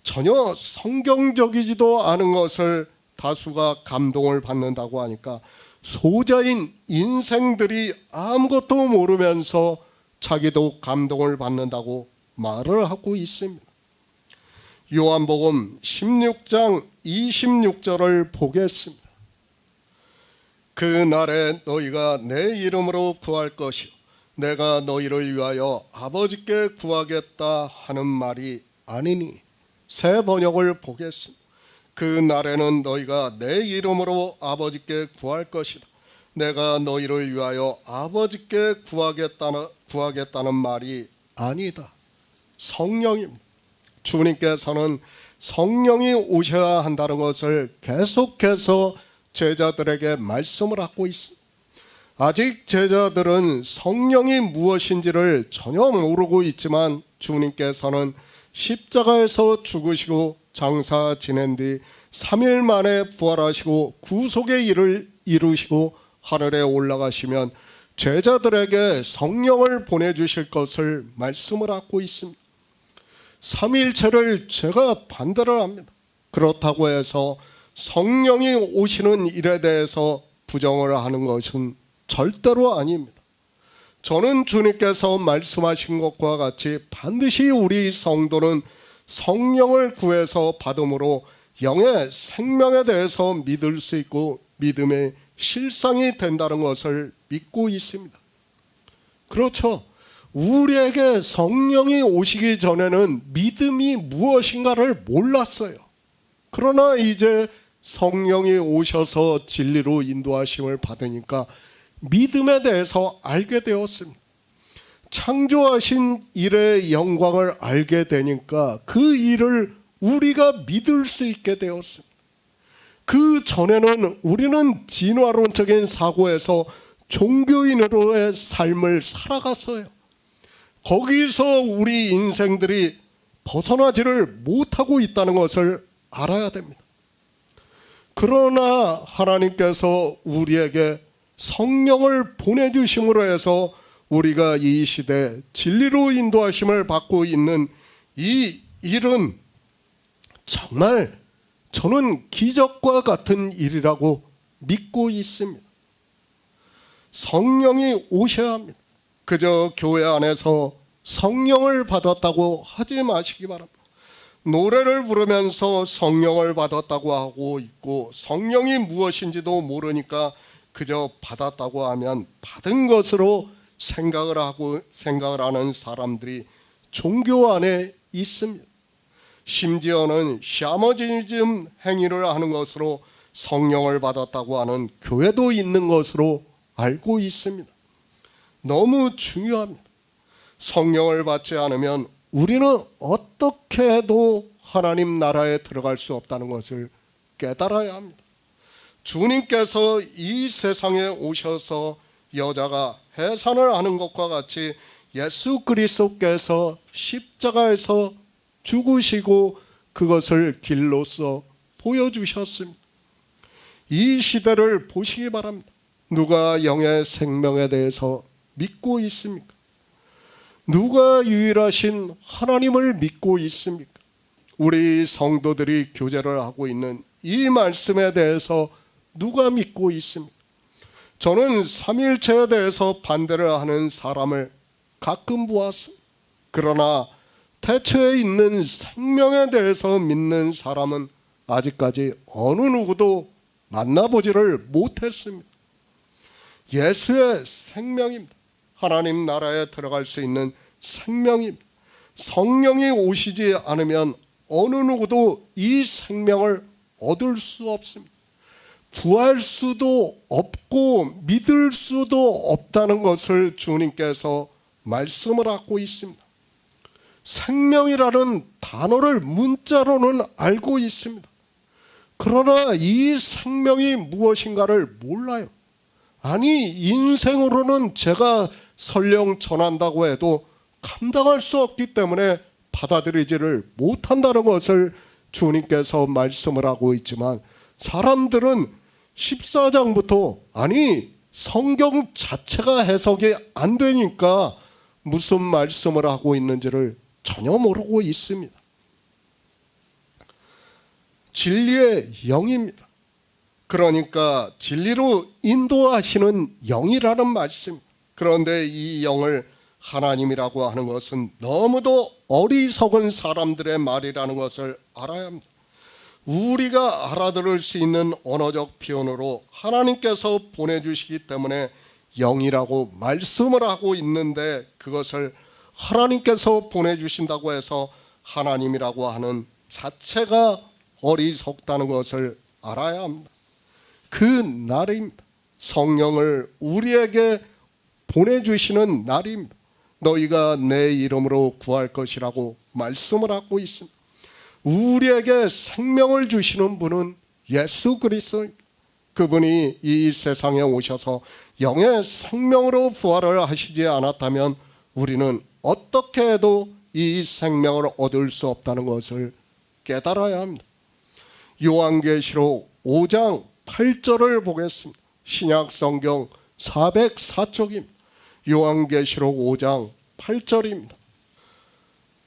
B: 전혀 성경적이지도 않은 것을 다수가 감동을 받는다고 하니까 소자인 인생들이 아무것도 모르면서 자기도 감동을 받는다고 말을 하고 있습니다. 요한복음 16장 26절을 보겠습니다. 그 날에 너희가 내 이름으로 구할 것이요 내가 너희를 위하여 아버지께 구하겠다 하는 말이 아니니 새 번역을 보겠습니다. 그 날에는 너희가 내 이름으로 아버지께 구할 것이다. 내가 너희를 위하여 아버지께 구하겠다는 말이 아니다. 성령입니다. 주님께서는 성령이 오셔야 한다는 것을 계속해서 제자들에게 말씀을 하고 있습니다. 아직 제자들은 성령이 무엇인지를 전혀 모르고 있지만 주님께서는 십자가에서 죽으시고 장사 지낸 뒤 3일 만에 부활하시고 구속의 일을 이루시고 하늘에 올라가시면 제자들에게 성령을 보내주실 것을 말씀을 하고 있습니다. 삼일체를 제가 반대를 합니다. 그렇다고 해서 성령이 오시는 일에 대해서 부정을 하는 것은 절대로 아닙니다. 저는 주님께서 말씀하신 것과 같이 반드시 우리 성도는 성령을 구해서 받음으로 영의 생명에 대해서 믿을 수 있고 믿음의 실상이 된다는 것을 믿고 있습니다. 그렇죠. 우리에게 성령이 오시기 전에는 믿음이 무엇인가를 몰랐어요. 그러나 이제 성령이 오셔서 진리로 인도하심을 받으니까 믿음에 대해서 알게 되었습니다. 창조하신 일의 영광을 알게 되니까 그 일을 우리가 믿을 수 있게 되었습니다. 그 전에는 우리는 진화론적인 사고에서 종교인으로의 삶을 살아갔어요. 거기서 우리 인생들이 벗어나지를 못하고 있다는 것을 알아야 됩니다. 그러나 하나님께서 우리에게 성령을 보내주심으로 해서 우리가 이 시대 진리로 인도하심을 받고 있는 이 일은 정말 저는 기적과 같은 일이라고 믿고 있습니다. 성령이 오셔야 합니다. 그저 교회 안에서 성령을 받았다고 하지 마시기 바랍니다. 노래를 부르면서 성령을 받았다고 하고 있고 성령이 무엇인지도 모르니까 그저 받았다고 하면 받은 것으로 생각을 하는 사람들이 종교 안에 있습니다. 심지어는 샤머니즘 행위를 하는 것으로 성령을 받았다고 하는 교회도 있는 것으로 알고 있습니다. 너무 중요합니다. 성령을 받지 않으면 우리는 어떻게 해도 하나님 나라에 들어갈 수 없다는 것을 깨달아야 합니다. 주님께서 이 세상에 오셔서 여자가 해산을 하는 것과 같이 예수 그리스도께서 십자가에서 죽으시고 그것을 길로서 보여주셨습니다. 이 시대를 보시기 바랍니다. 누가 영의 생명에 대해서 믿고 있습니까? 누가 유일하신 하나님을 믿고 있습니까? 우리 성도들이 교제를 하고 있는 이 말씀에 대해서 누가 믿고 있습니까? 저는 삼일체에 대해서 반대를 하는 사람을 가끔 보았습니다. 그러나 태초에 있는 생명에 대해서 믿는 사람은 아직까지 어느 누구도 만나보지를 못했습니다. 예수의 생명입니다. 하나님 나라에 들어갈 수 있는 생명입니다. 성령이 오시지 않으면 어느 누구도 이 생명을 얻을 수 없습니다. 구할 수도 없고 믿을 수도 없다는 것을 주님께서 말씀을 하고 있습니다. 생명이라는 단어를 문자로는 알고 있습니다. 그러나 이 생명이 무엇인가를 몰라요. 아니 인생으로는 제가 설령 전한다고 해도 감당할 수 없기 때문에 받아들이지를 못한다는 것을 주님께서 말씀을 하고 있지만 사람들은 14장부터 아니 성경 자체가 해석이 안 되니까 무슨 말씀을 하고 있는지를 전혀 모르고 있습니다. 진리의 영입니다. 그러니까 진리로 인도하시는 영이라는 말씀. 그런데 이 영을 하나님이라고 하는 것은 너무도 어리석은 사람들의 말이라는 것을 알아야 합니다. 우리가 알아들을 수 있는 언어적 표현으로 하나님께서 보내주시기 때문에 영이라고 말씀을 하고 있는데 그것을 하나님께서 보내주신다고 해서 하나님이라고 하는 자체가 어리석다는 것을 알아야 합니다. 그 날입니다. 성령을 우리에게 보내주시는 날입니다. 너희가 내 이름으로 구할 것이라고 말씀을 하고 있습니다. 우리에게 생명을 주시는 분은 예수 그리스도입니다. 그분이 이 세상에 오셔서 영의 생명으로 부활을 하시지 않았다면 우리는 어떻게 해도 이 생명을 얻을 수 없다는 것을 깨달아야 합니다. 요한계시록 5장 8절을 보겠습니다. 신약 성경 404쪽입니다. 요한계시록 5장 8절입니다.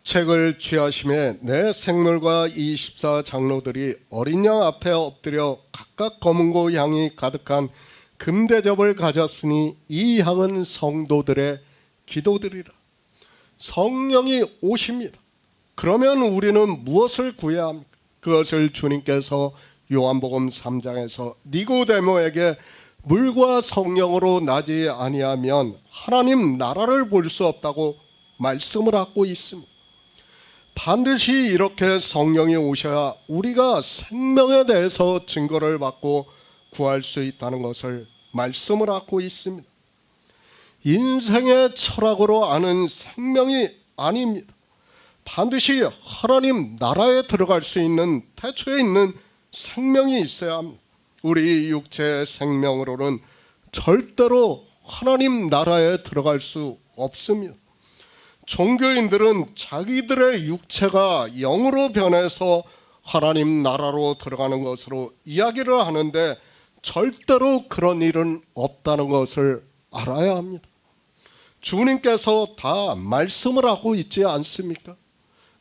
B: 책을 취하심에 내 생물과 24 장로들이 어린 양 앞에 엎드려 각각 검은고 향이 가득한 금대접을 가졌으니 이 향은 성도들의 기도들이라. 성령이 오십니다. 그러면 우리는 무엇을 구해야 합니까? 그것을 주님께서 요한복음 3장에서 니고데모에게 물과 성령으로 나지 아니하면 하나님 나라를 볼 수 없다고 말씀을 하고 있습니다. 반드시 이렇게 성령이 오셔야 우리가 생명에 대해서 증거를 받고 구할 수 있다는 것을 말씀을 하고 있습니다. 인생의 철학으로 아는 생명이 아닙니다. 반드시 하나님 나라에 들어갈 수 있는 태초에 있는 생명이 있어야 합니다. 우리 육체의 생명으로는 절대로 하나님 나라에 들어갈 수 없습니다. 종교인들은 자기들의 육체가 영으로 변해서 하나님 나라로 들어가는 것으로 이야기를 하는데 절대로 그런 일은 없다는 것을 알아야 합니다. 주님께서 다 말씀을 하고 있지 않습니까?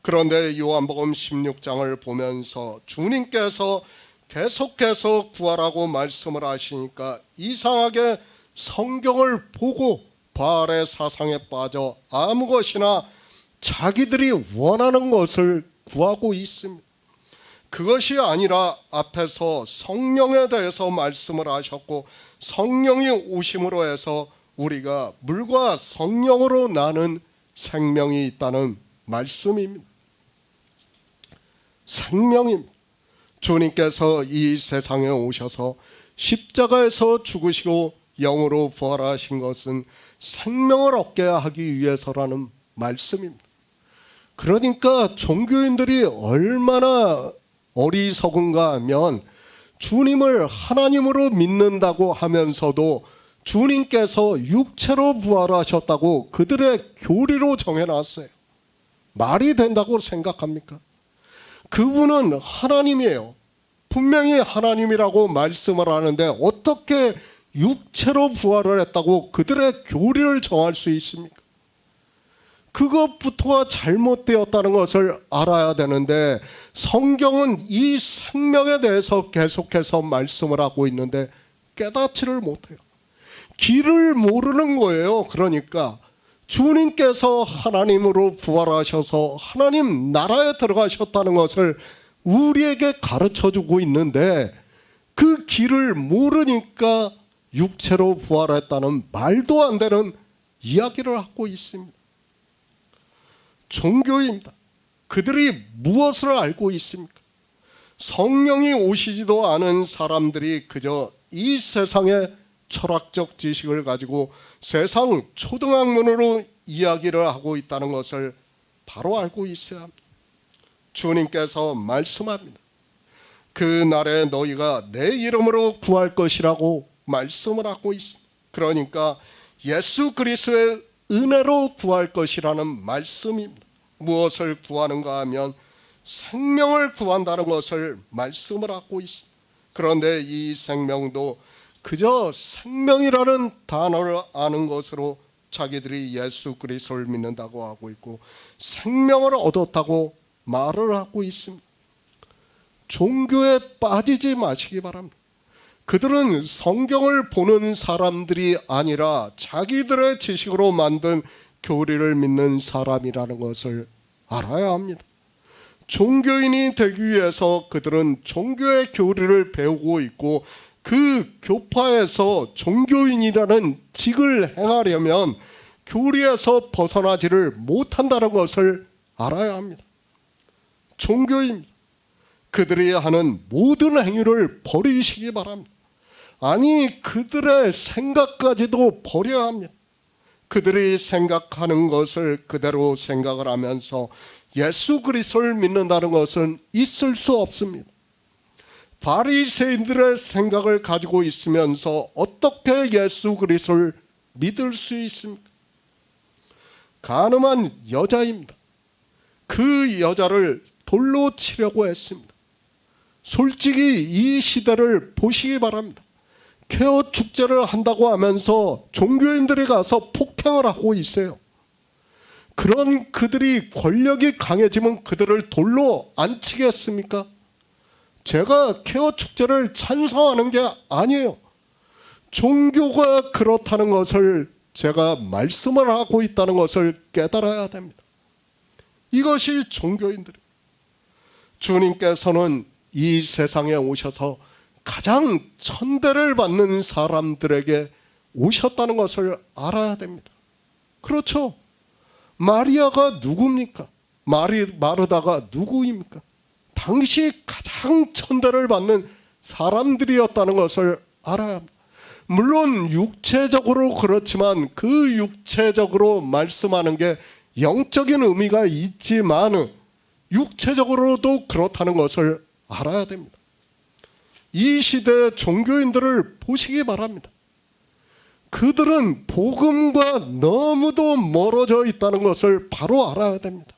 B: 그런데 요한복음 16장을 보면서 주님께서 계속해서 구하라고 말씀을 하시니까 이상하게 성경을 보고 바알의 사상에 빠져 아무 것이나 자기들이 원하는 것을 구하고 있습니다. 그것이 아니라 앞에서 성령에 대해서 말씀을 하셨고 성령이 오심으로 해서 우리가 물과 성령으로 나는 생명이 있다는 말씀입니다. 생명입니다. 주님께서 이 세상에 오셔서 십자가에서 죽으시고 영으로 부활하신 것은 생명을 얻게 하기 위해서라는 말씀입니다. 그러니까 종교인들이 얼마나 어리석은가 하면 주님을 하나님으로 믿는다고 하면서도 주님께서 육체로 부활하셨다고 그들의 교리로 정해놨어요. 말이 된다고 생각합니까? 그분은 하나님이에요. 분명히 하나님이라고 말씀을 하는데 어떻게 육체로 부활을 했다고 그들의 교리를 정할 수 있습니까? 그것부터가 잘못되었다는 것을 알아야 되는데 성경은 이 생명에 대해서 계속해서 말씀을 하고 있는데 깨닫지를 못해요. 길을 모르는 거예요. 그러니까 주님께서 하나님으로 부활하셔서 하나님 나라에 들어가셨다는 것을 우리에게 가르쳐주고 있는데 그 길을 모르니까 육체로 부활했다는 말도 안 되는 이야기를 하고 있습니다. 종교입니다. 그들이 무엇을 알고 있습니까? 성령이 오시지도 않은 사람들이 그저 이 세상의 철학적 지식을 가지고 세상 초등학문으로 이야기를 하고 있다는 것을 바로 알고 있어야 합니다. 주님께서 말씀합니다. 그 날에 너희가 내 이름으로 구할 것이라고 말씀을 하고 있습니다. 그러니까 예수 그리스도의 은혜로 구할 것이라는 말씀입니다. 무엇을 구하는가 하면 생명을 구한다는 것을 말씀을 하고 있습니다. 그런데 이 생명도 그저 생명이라는 단어를 아는 것으로 자기들이 예수 그리스도를 믿는다고 하고 있고 생명을 얻었다고 말을 하고 있습니다. 종교에 빠지지 마시기 바랍니다. 그들은 성경을 보는 사람들이 아니라 자기들의 지식으로 만든 교리를 믿는 사람이라는 것을 알아야 합니다. 종교인이 되기 위해서 그들은 종교의 교리를 배우고 있고 그 교파에서 종교인이라는 직을 행하려면 교리에서 벗어나지를 못한다는 것을 알아야 합니다. 종교인 그들이 하는 모든 행위를 버리시기 바랍니다. 아니 그들의 생각까지도 버려야 합니다. 그들이 생각하는 것을 그대로 생각을 하면서 예수 그리스도를 믿는다는 것은 있을 수 없습니다. 바리새인들의 생각을 가지고 있으면서 어떻게 예수 그리스도를 믿을 수 있습니까? 가늠한 여자입니다. 그 여자를 돌로 치려고 했습니다. 솔직히 이 시대를 보시기 바랍니다. 케어 축제를 한다고 하면서 종교인들이 가서 폭행을 하고 있어요. 그런 그들이 권력이 강해지면 그들을 돌로 안 치겠습니까? 제가 케어 축제를 찬성하는 게 아니에요. 종교가 그렇다는 것을 제가 말씀을 하고 있다는 것을 깨달아야 됩니다. 이것이 종교인들이에요. 주님께서는 이 세상에 오셔서 가장 천대를 받는 사람들에게 오셨다는 것을 알아야 됩니다. 그렇죠. 마리아가 누굽니까? 마르다가 누구입니까? 당시 가장 천대를 받는 사람들이었다는 것을 알아야 합니다. 물론 육체적으로 그렇지만 그 육체적으로 말씀하는 게 영적인 의미가 있지만 육체적으로도 그렇다는 것을 알아야 됩니다. 이 시대의 종교인들을 보시기 바랍니다. 그들은 복음과 너무도 멀어져 있다는 것을 바로 알아야 됩니다.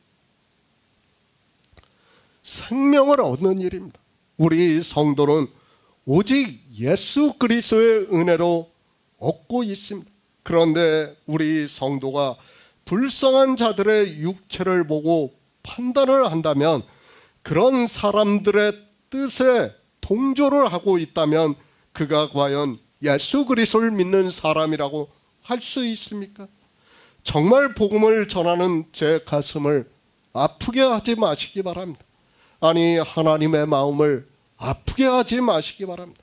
B: 생명을 얻는 일입니다. 우리 성도는 오직 예수 그리스도의 은혜로 얻고 있습니다. 그런데 우리 성도가 불쌍한 자들의 육체를 보고 판단을 한다면, 그런 사람들의 뜻에 동조를 하고 있다면 그가 과연 예수 그리스도를 믿는 사람이라고 할 수 있습니까? 정말 복음을 전하는 제 가슴을 아프게 하지 마시기 바랍니다. 아니 하나님의 마음을 아프게 하지 마시기 바랍니다.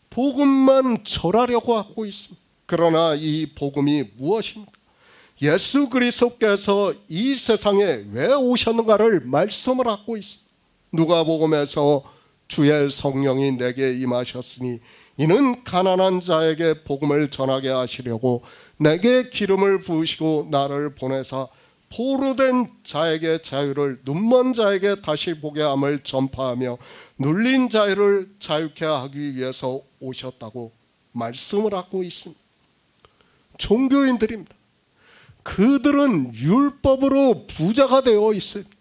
B: 복음만 전하려고 하고 있습니다. 그러나 이 복음이 무엇입니까? 예수 그리스도께서 이 세상에 왜 오셨는가를 말씀을 하고 있습니다. 누가복음에서 주의 성령이 내게 임하셨으니 이는 가난한 자에게 복음을 전하게 하시려고 내게 기름을 부으시고 나를 보내사 포로된 자에게 자유를, 눈먼 자에게 다시 보게 함을 전파하며 눌린 자유를 자유케 하기 위해서 오셨다고 말씀을 하고 있습니다. 종교인들입니다. 그들은 율법으로 부자가 되어 있습니다.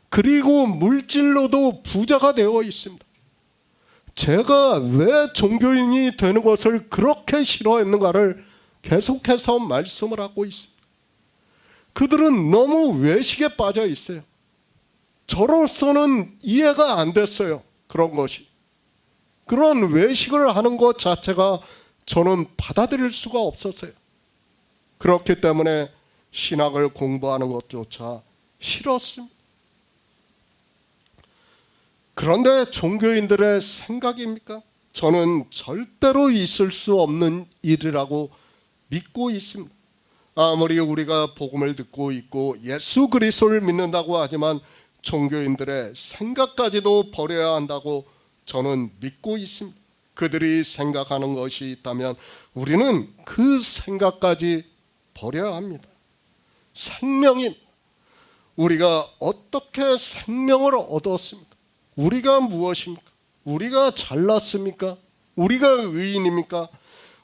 B: 그리고 물질로도 부자가 되어 있습니다. 제가 왜 종교인이 되는 것을 그렇게 싫어했는가를 계속해서 말씀을 하고 있습니다. 그들은 너무 외식에 빠져 있어요. 저로서는 이해가 안 됐어요. 그런 것이. 그런 외식을 하는 것 자체가 저는 받아들일 수가 없었어요. 그렇기 때문에 신학을 공부하는 것조차 싫었습니다. 그런데 종교인들의 생각입니까? 저는 절대로 있을 수 없는 일이라고 믿고 있습니다. 아무리 우리가 복음을 듣고 있고 예수 그리스도를 믿는다고 하지만 종교인들의 생각까지도 버려야 한다고 저는 믿고 있습니다. 그들이 생각하는 것이 있다면 우리는 그 생각까지 버려야 합니다. 생명입니다. 우리가 어떻게 생명을 얻었습니까? 우리가 무엇입니까? 우리가 잘났습니까? 우리가 의인입니까?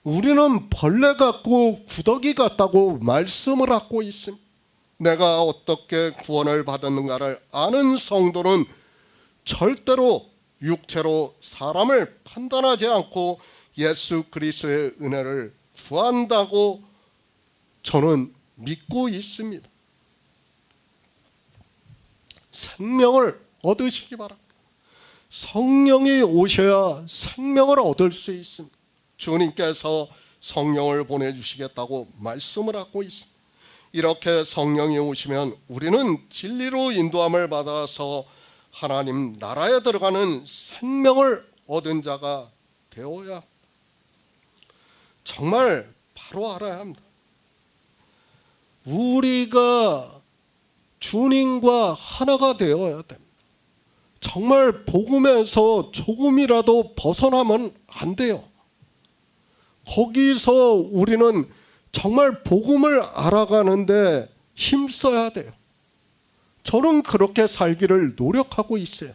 B: 우리는 벌레 같고 구더기 같다고 말씀을 하고 있습니다. 내가 어떻게 구원을 받았는가를 아는 성도는 절대로 육체로 사람을 판단하지 않고 예수 그리스도의 은혜를 구한다고 저는 믿고 있습니다. 생명을 얻으시기 바랍니다. 성령이 오셔야 생명을 얻을 수 있습니다. 주님께서 성령을 보내주시겠다고 말씀을 하고 있습니다. 이렇게 성령이 오시면 우리는 진리로 인도함을 받아서 하나님 나라에 들어가는 생명을 얻은 자가 되어야 합니다. 정말 바로 알아야 합니다. 우리가 주님과 하나가 되어야 됩니다. 정말 복음에서 조금이라도 벗어나면 안 돼요. 거기서 우리는 정말 복음을 알아가는데 힘써야 돼요. 저는 그렇게 살기를 노력하고 있어요.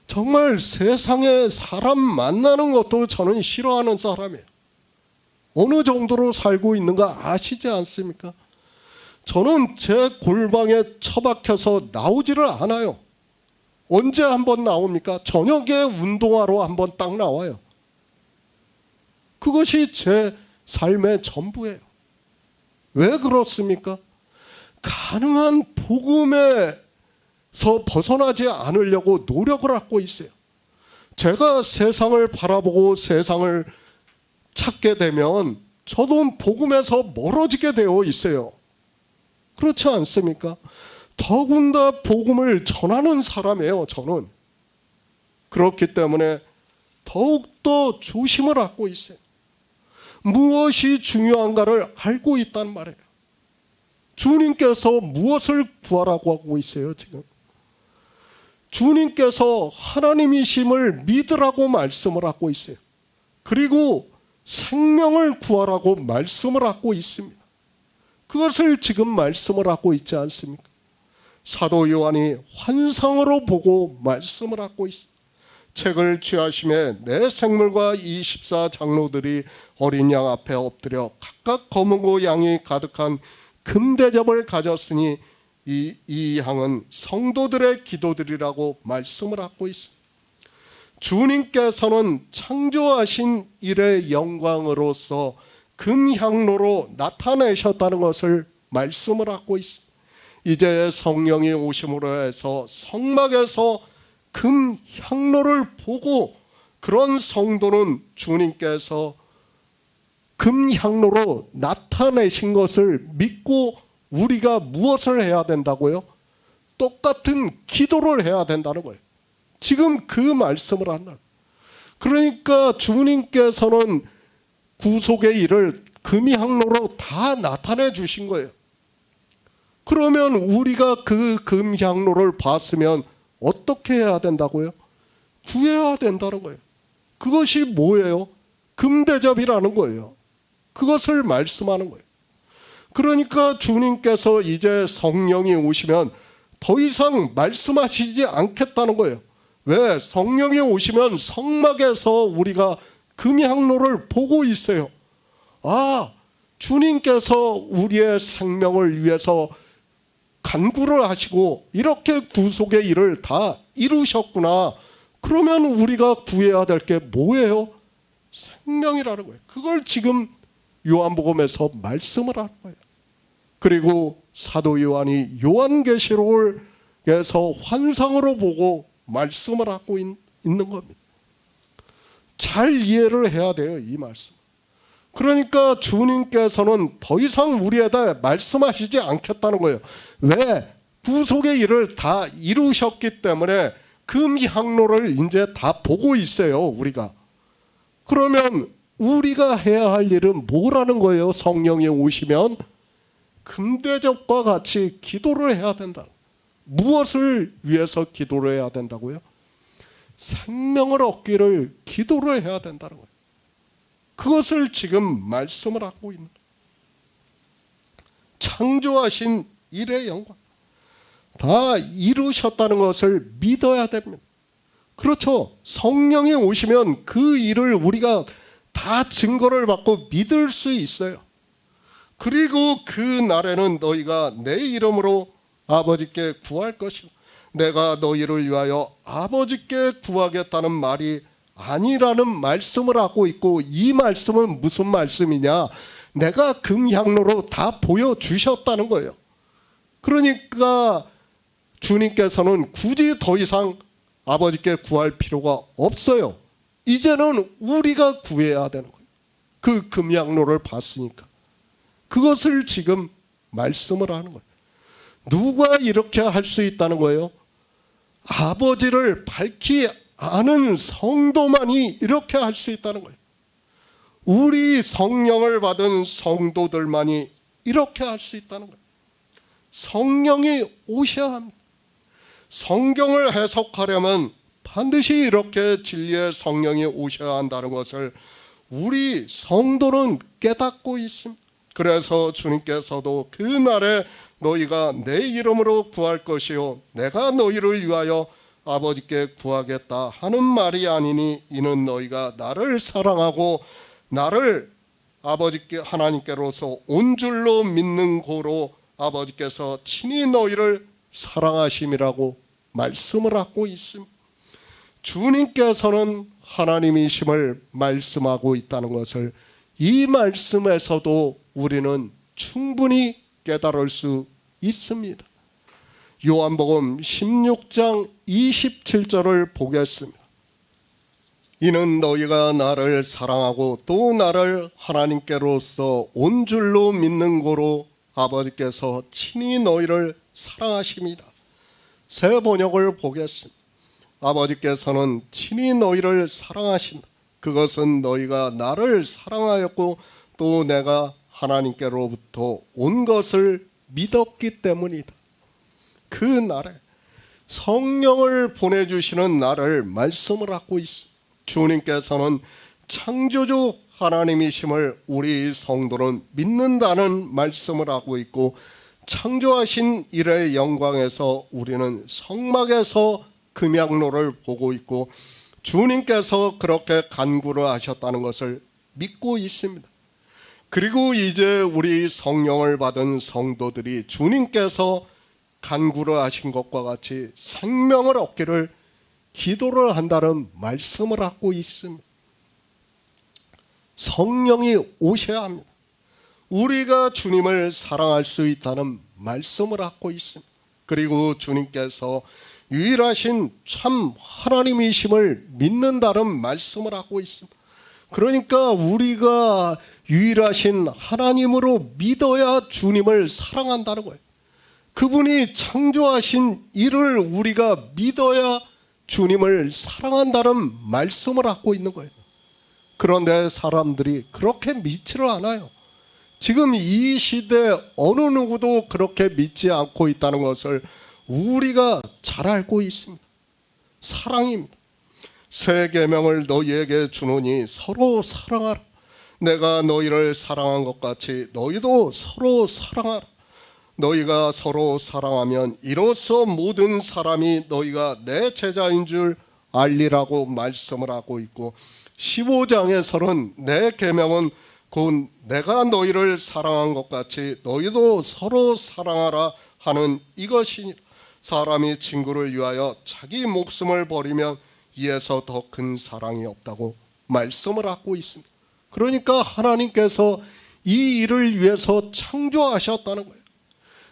B: 정말 세상에 사람 만나는 것도 저는 싫어하는 사람이에요. 어느 정도로 살고 있는가 아시지 않습니까? 저는 제 골방에 처박혀서 나오지를 않아요. 언제 한번 나옵니까? 저녁에 운동하러 한번 딱 나와요. 그것이 제 삶의 전부예요. 왜 그렇습니까? 가능한 복음에서 벗어나지 않으려고 노력을 하고 있어요. 제가 세상을 바라보고 세상을 찾게 되면 저도 복음에서 멀어지게 되어 있어요. 그렇지 않습니까? 더군다나 복음을 전하는 사람이에요, 저는. 그렇기 때문에 더욱더 조심을 하고 있어요. 무엇이 중요한가를 알고 있단 말이에요. 주님께서 무엇을 구하라고 하고 있어요, 지금? 주님께서 하나님이심을 믿으라고 말씀을 하고 있어요. 그리고 생명을 구하라고 말씀을 하고 있습니다. 그것을 지금 말씀을 하고 있지 않습니까? 사도 요한이 환상으로 보고 말씀을 하고 있습니다. 책을 취하심에 내 생물과 24 장로들이 어린 양 앞에 엎드려 각각 검은고 양이 가득한 금대접을 가졌으니 이 양은 성도들의 기도들이라고 말씀을 하고 있습니다. 주님께서는 창조하신 일의 영광으로서 금향로로 나타내셨다는 것을 말씀을 하고 있습니다. 이제 성령이 오심으로 해서 성막에서 금향로를 보고 그런 성도는 주님께서 금향로로 나타내신 것을 믿고 우리가 무엇을 해야 된다고요? 똑같은 기도를 해야 된다는 거예요. 지금 그 말씀을 한다. 그러니까 주님께서는 구속의 일을 금향로로 다 나타내 주신 거예요. 그러면 우리가 그 금향로를 봤으면 어떻게 해야 된다고요? 구해야 된다는 거예요. 그것이 뭐예요? 금대접이라는 거예요. 그것을 말씀하는 거예요. 그러니까 주님께서 이제 성령이 오시면 더 이상 말씀하시지 않겠다는 거예요. 왜? 성령이 오시면 성막에서 우리가 금향로를 보고 있어요. 아, 주님께서 우리의 생명을 위해서 간구를 하시고 이렇게 구속의 일을 다 이루셨구나. 그러면 우리가 구해야 될 게 뭐예요? 생명이라는 거예요. 그걸 지금 요한복음에서 말씀을 하는 거예요. 그리고 사도 요한이 요한계시록에서 환상으로 보고 말씀을 하고 있는 겁니다. 잘 이해를 해야 돼요, 이 말씀. 그러니까 주님께서는 더 이상 우리에다 말씀하시지 않겠다는 거예요. 왜? 구속의 일을 다 이루셨기 때문에 금향로를 이제 다 보고 있어요, 우리가. 그러면 우리가 해야 할 일은 뭐라는 거예요? 성령이 오시면 금대접과 같이 기도를 해야 된다. 무엇을 위해서 기도를 해야 된다고요? 생명을 얻기를 기도를 해야 된다는 거예요. 그것을 지금 말씀을 하고 있는 거예요. 창조하신 일의 영광 다 이루셨다는 것을 믿어야 됩니다. 그렇죠. 성령이 오시면 그 일을 우리가 다 증거를 받고 믿을 수 있어요. 그리고 그 날에는 너희가 내 이름으로 아버지께 구할 것이고 내가 너희를 위하여 아버지께 구하겠다는 말이 아니라는 말씀을 하고 있고, 이 말씀은 무슨 말씀이냐? 내가 금향로로 다 보여주셨다는 거예요. 그러니까 주님께서는 굳이 더 이상 아버지께 구할 필요가 없어요. 이제는 우리가 구해야 되는 거예요. 그 금향로를 봤으니까. 그것을 지금 말씀을 하는 거예요. 누가 이렇게 할 수 있다는 거예요? 아버지를 밝히 아는 성도만이 이렇게 할 수 있다는 거예요. 우리 성령을 받은 성도들만이 이렇게 할 수 있다는 거예요. 성령이 오셔야 합니다. 성경을 해석하려면 반드시 이렇게 진리의 성령이 오셔야 한다는 것을 우리 성도는 깨닫고 있습니다. 그래서 주님께서도 그날에 너희가 내 이름으로 구할 것이요 내가 너희를 위하여 아버지께 구하겠다 하는 말이 아니니 이는 너희가 나를 사랑하고 나를 아버지께 하나님께로서 온 줄로 믿는 고로 아버지께서 친히 너희를 사랑하심이라고 말씀을 하고 있습니다. 주님께서는 하나님이심을 말씀하고 있다는 것을 이 말씀에서도 우리는 충분히 깨달을 수 있습니다. 요한복음 16장 27절을 보겠습니다. 이는 너희가 나를 사랑하고 또 나를 하나님께로서 온 줄로 믿는 고로 아버지께서 친히 너희를 사랑하십니다. 새 번역을 보겠습니다. 아버지께서는 친히 너희를 사랑하신다. 그것은 너희가 나를 사랑하였고 또 내가 하나님께로부터 온 것을 믿었기 때문이다. 그 날에 성령을 보내주시는 날을 말씀을 하고 있습니다. 주님께서는 창조주 하나님이심을 우리 성도는 믿는다는 말씀을 하고 있고 창조하신 일의 영광에서 우리는 성막에서 금양로를 보고 있고 주님께서 그렇게 간구를 하셨다는 것을 믿고 있습니다. 그리고 이제 우리 성령을 받은 성도들이 주님께서 간구를 하신 것과 같이 생명을 얻기를 기도를 한다는 말씀을 하고 있습니다. 성령이 오셔야 합니다. 우리가 주님을 사랑할 수 있다는 말씀을 하고 있습니다. 그리고 주님께서 유일하신 참 하나님이심을 믿는다는 말씀을 하고 있습니다. 그러니까 우리가 유일하신 하나님으로 믿어야 주님을 사랑한다는 거예요. 그분이 창조하신 일을 우리가 믿어야 주님을 사랑한다는 말씀을 하고 있는 거예요. 그런데 사람들이 그렇게 믿지를 않아요. 지금 이 시대 어느 누구도 그렇게 믿지 않고 있다는 것을 우리가 잘 알고 있습니다. 사랑입니다. 새 계명을 너희에게 주노니 서로 사랑하라. 내가 너희를 사랑한 것 같이 너희도 서로 사랑하라. 너희가 서로 사랑하면 이로써 모든 사람이 너희가 내 제자인 줄 알리라고 말씀을 하고 있고 15장에서는 내 계명은 곧 내가 너희를 사랑한 것 같이 너희도 서로 사랑하라 하는 이것이니 사람이 친구를 위하여 자기 목숨을 버리면 이에서 더 큰 사랑이 없다고 말씀을 하고 있습니다. 그러니까 하나님께서 이 일을 위해서 창조하셨다는 거예요.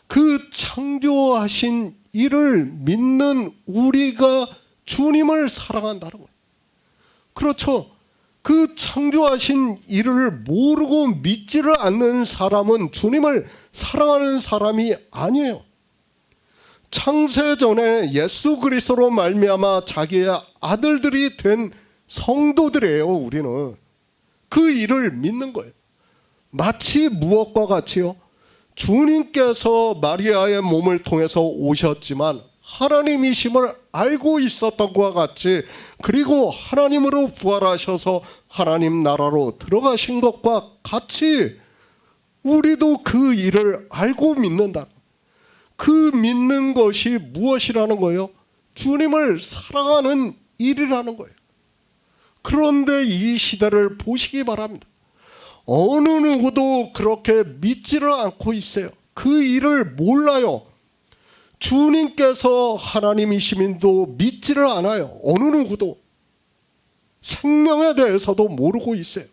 B: 그 창조하신 일을 믿는 우리가 주님을 사랑한다는 거예요. 그렇죠. 그 창조하신 일을 모르고 믿지를 않는 사람은 주님을 사랑하는 사람이 아니에요. 창세전에 예수 그리스도로 말미암아 자기의 아들들이 된 성도들이에요. 우리는 그 일을 믿는 거예요. 마치 무엇과 같이요? 주님께서 마리아의 몸을 통해서 오셨지만 하나님이심을 알고 있었던 것과 같이 그리고 하나님으로 부활하셔서 하나님 나라로 들어가신 것과 같이 우리도 그 일을 알고 믿는다. 그 믿는 것이 무엇이라는 거예요? 주님을 사랑하는 일이라는 거예요. 그런데 이 시대를 보시기 바랍니다. 어느 누구도 그렇게 믿지를 않고 있어요. 그 일을 몰라요. 주님께서 하나님이심도 믿지를 않아요. 어느 누구도. 생명에 대해서도 모르고 있어요.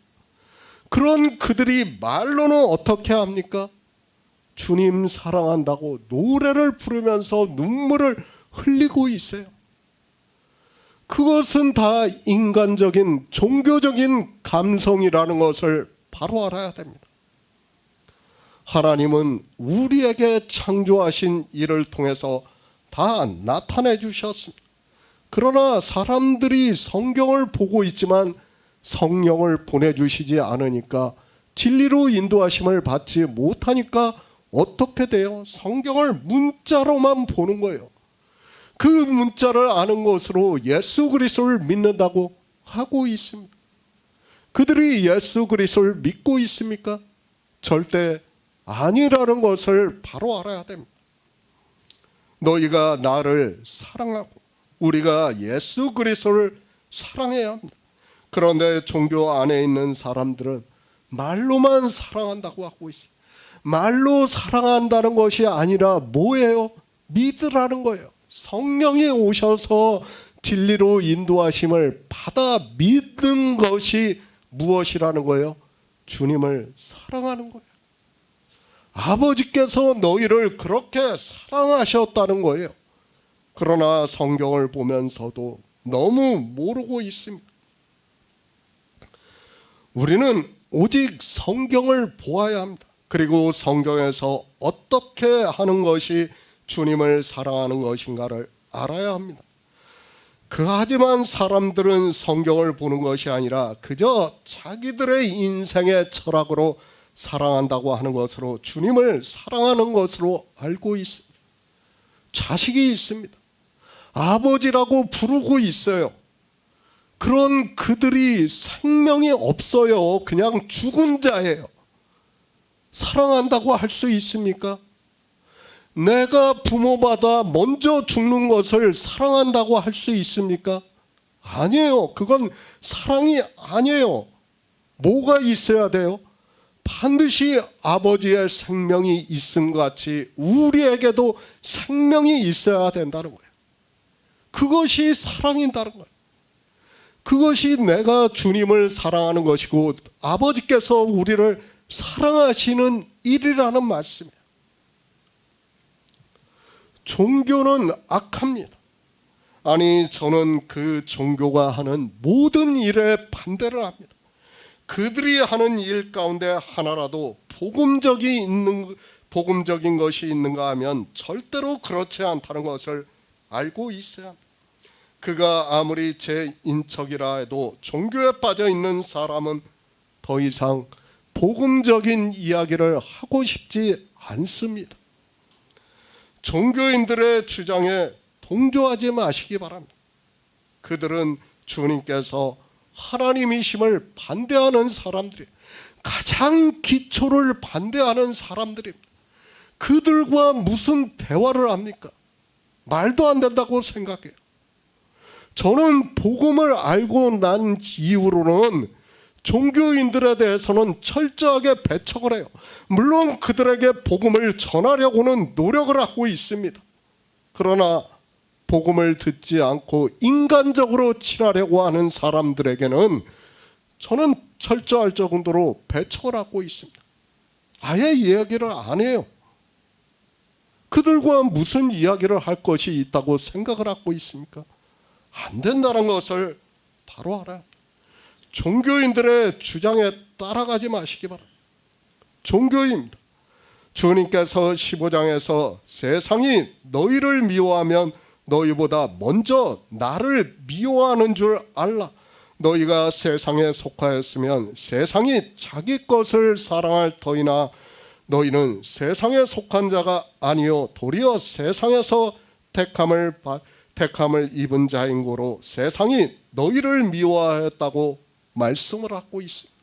B: 그런 그들이 말로는 어떻게 합니까? 주님 사랑한다고 노래를 부르면서 눈물을 흘리고 있어요. 그것은 다 인간적인 종교적인 감성이라는 것을 바로 알아야 됩니다. 하나님은 우리에게 창조하신 일을 통해서 다 나타내 주셨습니다. 그러나 사람들이 성경을 보고 있지만 성령을 보내주시지 않으니까, 진리로 인도하심을 받지 못하니까 어떻게 돼요? 성경을 문자로만 보는 거예요. 그 문자를 아는 것으로 예수 그리스도를 믿는다고 하고 있습니다. 그들이 예수 그리스도를 믿고 있습니까? 절대 아니라는 것을 바로 알아야 됩니다. 너희가 나를 사랑하고 우리가 예수 그리스도를 사랑해야 합니다. 그런데 종교 안에 있는 사람들은 말로만 사랑한다고 하고 있어요. 말로 사랑한다는 것이 아니라 뭐예요? 믿으라는 거예요. 성령이 오셔서 진리로 인도하심을 받아 믿는 것이 무엇이라는 거예요? 주님을 사랑하는 거예요. 아버지께서 너희를 그렇게 사랑하셨다는 거예요. 그러나 성경을 보면서도 너무 모르고 있습니다. 우리는 오직 성경을 보아야 합니다. 그리고 성경에서 어떻게 하는 것이 주님을 사랑하는 것인가를 알아야 합니다. 하지만 사람들은 성경을 보는 것이 아니라 그저 자기들의 인생의 철학으로 사랑한다고 하는 것으로 주님을 사랑하는 것으로 알고 있습니다. 자식이 있습니다. 아버지라고 부르고 있어요. 그런 그들이 생명이 없어요. 그냥 죽은 자예요. 사랑한다고 할 수 있습니까? 내가 부모받아 먼저 죽는 것을 사랑한다고 할 수 있습니까? 아니에요. 그건 사랑이 아니에요. 뭐가 있어야 돼요? 반드시 아버지의 생명이 있음 같이 우리에게도 생명이 있어야 된다는 거예요. 그것이 사랑인다는 거예요. 그것이 내가 주님을 사랑하는 것이고 아버지께서 우리를 사랑하시는 일이라는 말씀이에요. 종교는 악합니다. 아니, 저는 그 종교가 하는 모든 일에 반대를 합니다. 그들이 하는 일 가운데 하나라도 복음적인 것이 있는가 하면 절대로 그렇지 않다는 것을 알고 있어야 합니다. 그가 아무리 제 인척이라 해도 종교에 빠져 있는 사람은 더 이상 복음적인 이야기를 하고 싶지 않습니다. 종교인들의 주장에 동조하지 마시기 바랍니다. 그들은 주님께서 하나님이심을 반대하는 사람들이에요. 가장 기초를 반대하는 사람들입니다. 그들과 무슨 대화를 합니까? 말도 안 된다고 생각해요. 저는 복음을 알고 난 이후로는 종교인들에 대해서는 철저하게 배척을 해요. 물론 그들에게 복음을 전하려고는 노력을 하고 있습니다. 그러나 복음을 듣지 않고 인간적으로 칠하려고 하는 사람들에게는 저는 철저할 정도로 배척을 하고 있습니다. 아예 이야기를 안 해요. 그들과 무슨 이야기를 할 것이 있다고 생각을 하고 있습니까? 안 된다는 것을 바로 알아요. 종교인들의 주장에 따라가지 마시기 바랍니다. 종교입니다. 주님께서 15장에서 세상이 너희를 미워하면 너희보다 먼저 나를 미워하는 줄 알라. 너희가 세상에 속하였으면 세상이 자기 것을 사랑할 터이나 너희는 세상에 속한 자가 아니요 도리어 세상에서 택함을 입은 자인 고로 세상이 너희를 미워하였다고 말씀을 하고 있습니다.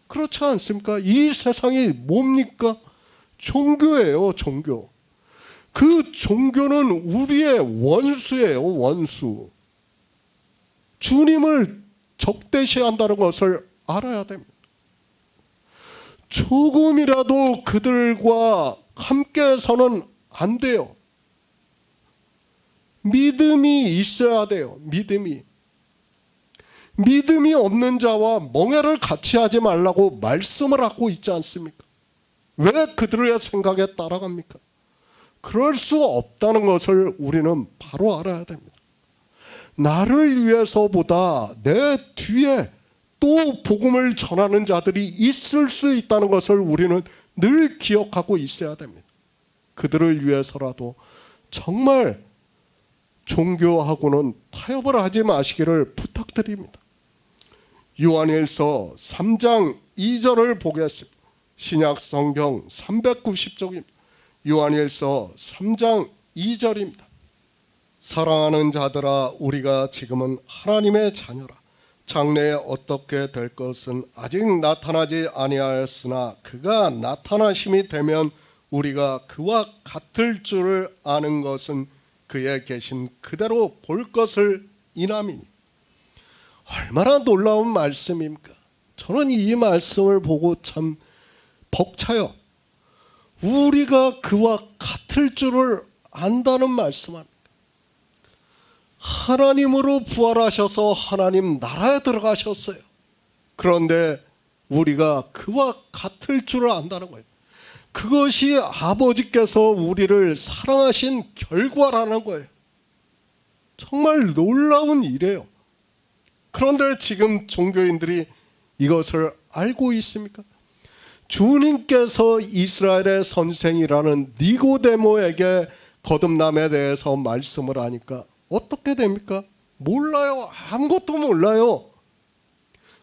B: 그렇지 않습니까? 이 세상이 뭡니까? 종교예요. 종교. 그 종교는 우리의 원수예요. 원수. 주님을 적대시한다는 것을 알아야 됩니다. 조금이라도 그들과 함께서는 안 돼요. 믿음이 있어야 돼요. 믿음이 없는 자와 멍해를 같이 하지 말라고 말씀을 하고 있지 않습니까? 왜 그들의 생각에 따라갑니까? 그럴 수 없다는 것을 우리는 바로 알아야 됩니다. 나를 위해서보다 내 뒤에 또 복음을 전하는 자들이 있을 수 있다는 것을 우리는 늘 기억하고 있어야 됩니다. 그들을 위해서라도 정말 종교하고는 타협을 하지 마시기를 부탁드립니다. 요한일서 3장 2절을 보겠습니다. 신약 성경 390쪽입니다. 요한일서 3장 2절입니다. 사랑하는 자들아, 우리가 지금은 하나님의 자녀라. 장래에 어떻게 될 것은 아직 나타나지 아니하였으나 그가 나타나심이 되면 우리가 그와 같을 줄을 아는 것은 그의 계신 그대로 볼 것을 인함이니. 얼마나 놀라운 말씀입니까? 저는 이 말씀을 보고 참 벅차요. 우리가 그와 같을 줄을 안다는 말씀 아닙니까? 하나님으로 부활하셔서 하나님 나라에 들어가셨어요. 그런데 우리가 그와 같을 줄을 안다는 거예요. 그것이 아버지께서 우리를 사랑하신 결과라는 거예요. 정말 놀라운 일이에요. 그런데 지금 종교인들이 이것을 알고 있습니까? 주님께서 이스라엘의 선생이라는 니고데모에게 거듭남에 대해서 말씀을 하니까 어떻게 됩니까? 몰라요. 아무것도 몰라요.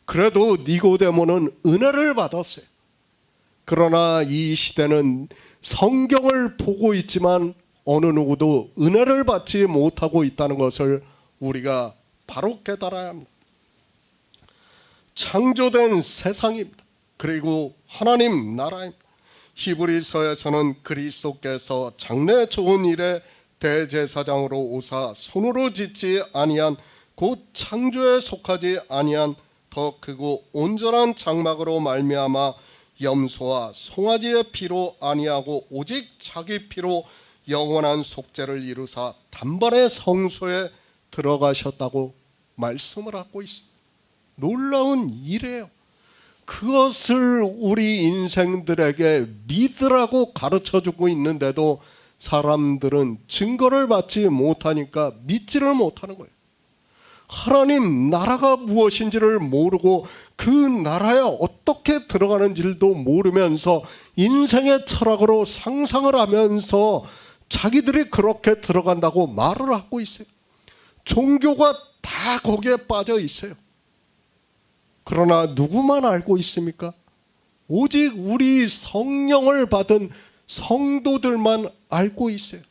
B: 그래도 니고데모는 은혜를 받았어요. 그러나 이 시대는 성경을 보고 있지만 어느 누구도 은혜를 받지 못하고 있다는 것을 우리가 바로 깨달아야 합니다. 창조된 세상입니다. 그리고 하나님 나라입니다. 히브리서에서는 그리스도께서 장래 좋은 일에 대제사장으로 오사 손으로 짓지 아니한 곧 창조에 속하지 아니한 더 크고 온전한 장막으로 말미암아 염소와 송아지의 피로 아니하고 오직 자기 피로 영원한 속죄를 이루사 단번에 성소에 들어가셨다고 말씀을 하고 있습니다. 놀라운 일이에요. 그것을 우리 인생들에게 믿으라고 가르쳐주고 있는데도 사람들은 증거를 받지 못하니까 믿지를 못하는 거예요. 하나님 나라가 무엇인지를 모르고 그 나라에 어떻게 들어가는지도 모르면서 인생의 철학으로 상상을 하면서 자기들이 그렇게 들어간다고 말을 하고 있어요. 종교가 다 거기에 빠져 있어요. 그러나 누구만 알고 있습니까? 오직 우리 성령을 받은 성도들만 알고 있어요.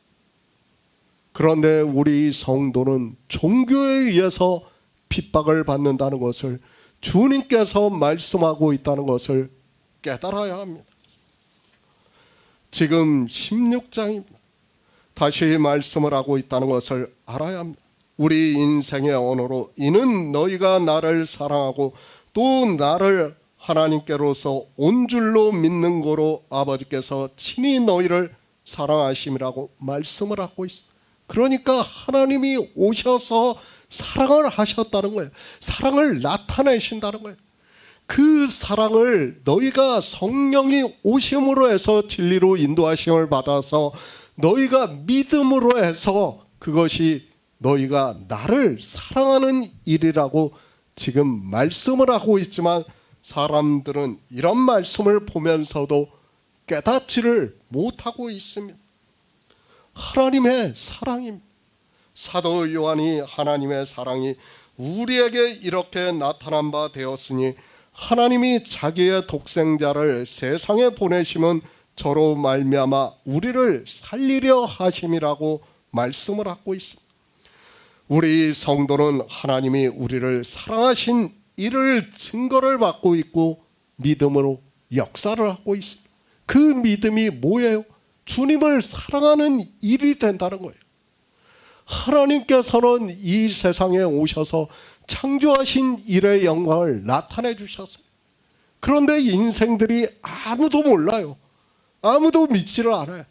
B: 그런데 우리 성도는 종교에 의해서 핍박을 받는다는 것을 주님께서 말씀하고 있다는 것을 깨달아야 합니다. 지금 16장입니다. 다시 말씀을 하고 있다는 것을 알아야 합니다. 우리 인생의 언어로 이는 너희가 나를 사랑하고 또 나를 하나님께로서 온 줄로 믿는 거로 아버지께서 친히 너희를 사랑하심이라고 말씀을 하고 있습니다. 그러니까 하나님이 오셔서 사랑을 하셨다는 거예요. 사랑을 나타내신다는 거예요. 그 사랑을 너희가 성령이 오심으로 해서 진리로 인도하심을 받아서 너희가 믿음으로 해서 그것이 너희가 나를 사랑하는 일이라고 지금 말씀을 하고 있지만 사람들은 이런 말씀을 보면서도 깨닫지를 못하고 있습니다. 하나님의 사랑입니다. 사도 요한이 하나님의 사랑이 우리에게 이렇게 나타난 바 되었으니 하나님이 자기의 독생자를 세상에 보내심은 저로 말미암아 우리를 살리려 하심이라고 말씀을 하고 있습니다. 우리 성도는 하나님이 우리를 사랑하신 이를 증거를 받고 있고 믿음으로 역사를 하고 있습니다. 그 믿음이 뭐예요? 주님을 사랑하는 일이 된다는 거예요. 하나님께서는 이 세상에 오셔서 창조하신 일의 영광을 나타내 주셨어요. 그런데 인생들이 아무도 몰라요. 아무도 믿지를 않아요.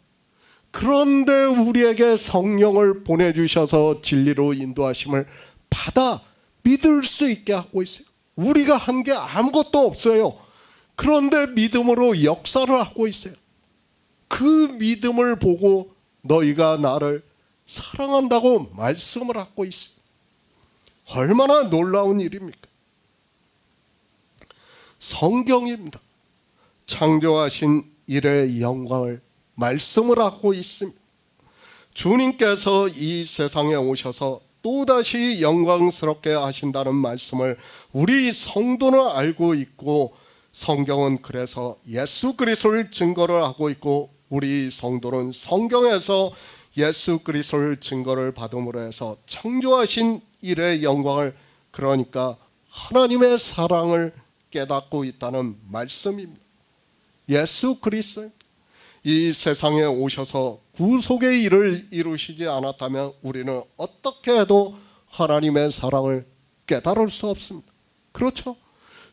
B: 그런데 우리에게 성령을 보내주셔서 진리로 인도하심을 받아 믿을 수 있게 하고 있어요. 우리가 한 게 아무것도 없어요. 그런데 믿음으로 역사를 하고 있어요. 그 믿음을 보고 너희가 나를 사랑한다고 말씀을 하고 있습니다. 얼마나 놀라운 일입니까? 성경입니다. 창조하신 일의 영광을 말씀을 하고 있습니다. 주님께서 이 세상에 오셔서 또다시 영광스럽게 하신다는 말씀을 우리 성도는 알고 있고, 성경은 그래서 예수 그리스도를 증거를 하고 있고, 우리 성도는 성경에서 예수 그리스도를 증거를 받음으로 해서 창조하신 일의 영광을, 그러니까 하나님의 사랑을 깨닫고 있다는 말씀입니다. 예수 그리스도 이 세상에 오셔서 구속의 일을 이루시지 않았다면 우리는 어떻게 해도 하나님의 사랑을 깨달을 수 없습니다. 그렇죠?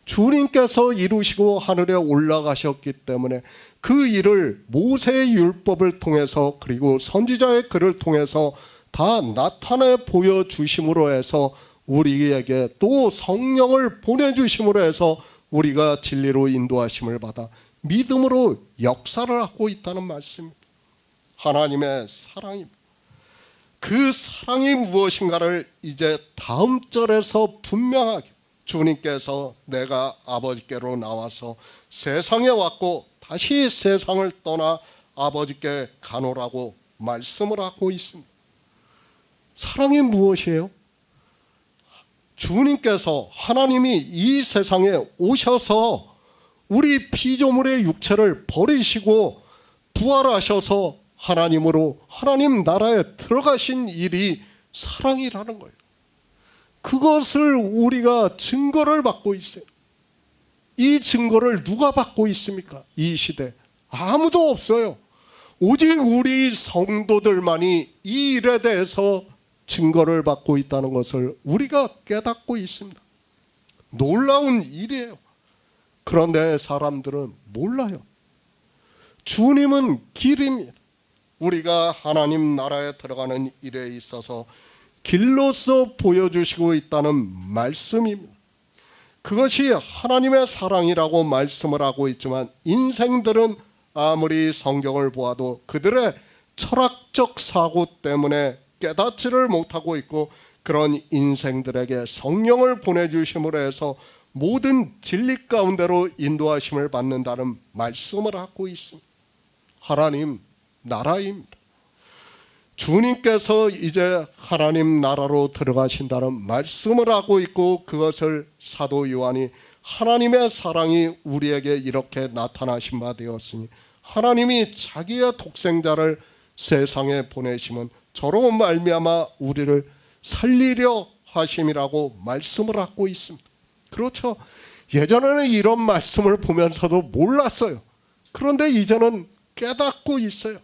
B: 주님께서 이루시고 하늘에 올라가셨기 때문에 그 일을 모세의 율법을 통해서 그리고 선지자의 글을 통해서 다 나타내 보여주심으로 해서 우리에게 또 성령을 보내주심으로 해서 우리가 진리로 인도하심을 받아 믿음으로 역사를 하고 있다는 말씀입니다. 하나님의 사랑입니다. 그 사랑이 무엇인가를 이제 다음 절에서 분명하게 주님께서 내가 아버지께로 나와서 세상에 왔고 다시 세상을 떠나 아버지께 가노라고 말씀을 하고 있습니다. 사랑이 무엇이에요? 주님께서 하나님이 이 세상에 오셔서 우리 피조물의 육체를 버리시고 부활하셔서 하나님으로 하나님 나라에 들어가신 일이 사랑이라는 거예요. 그것을 우리가 증거를 받고 있어요. 이 증거를 누가 받고 있습니까? 이 시대 아무도 없어요. 오직 우리 성도들만이 이 일에 대해서 증거를 받고 있다는 것을 우리가 깨닫고 있습니다. 놀라운 일이에요. 그런데 사람들은 몰라요. 주님은 길입니다. 우리가 하나님 나라에 들어가는 일에 있어서 길로서 보여주시고 있다는 말씀입니다. 그것이 하나님의 사랑이라고 말씀을 하고 있지만 인생들은 아무리 성경을 보아도 그들의 철학적 사고 때문에 깨닫지를 못하고 있고, 그런 인생들에게 성령을 보내주심으로 해서 모든 진리 가운데로 인도하심을 받는다는 말씀을 하고 있습니다. 하나님 나라입니다. 주님께서 이제 하나님 나라로 들어가신다는 말씀을 하고 있고, 그것을 사도 요한이 하나님의 사랑이 우리에게 이렇게 나타나신 바 되었으니 하나님이 자기의 독생자를 세상에 보내시면 저로 말미암아 우리를 살리려 하심이라고 말씀을 하고 있습니다. 그렇죠? 예전에는 이런 말씀을 보면서도 몰랐어요. 그런데 이제는 깨닫고 있어요.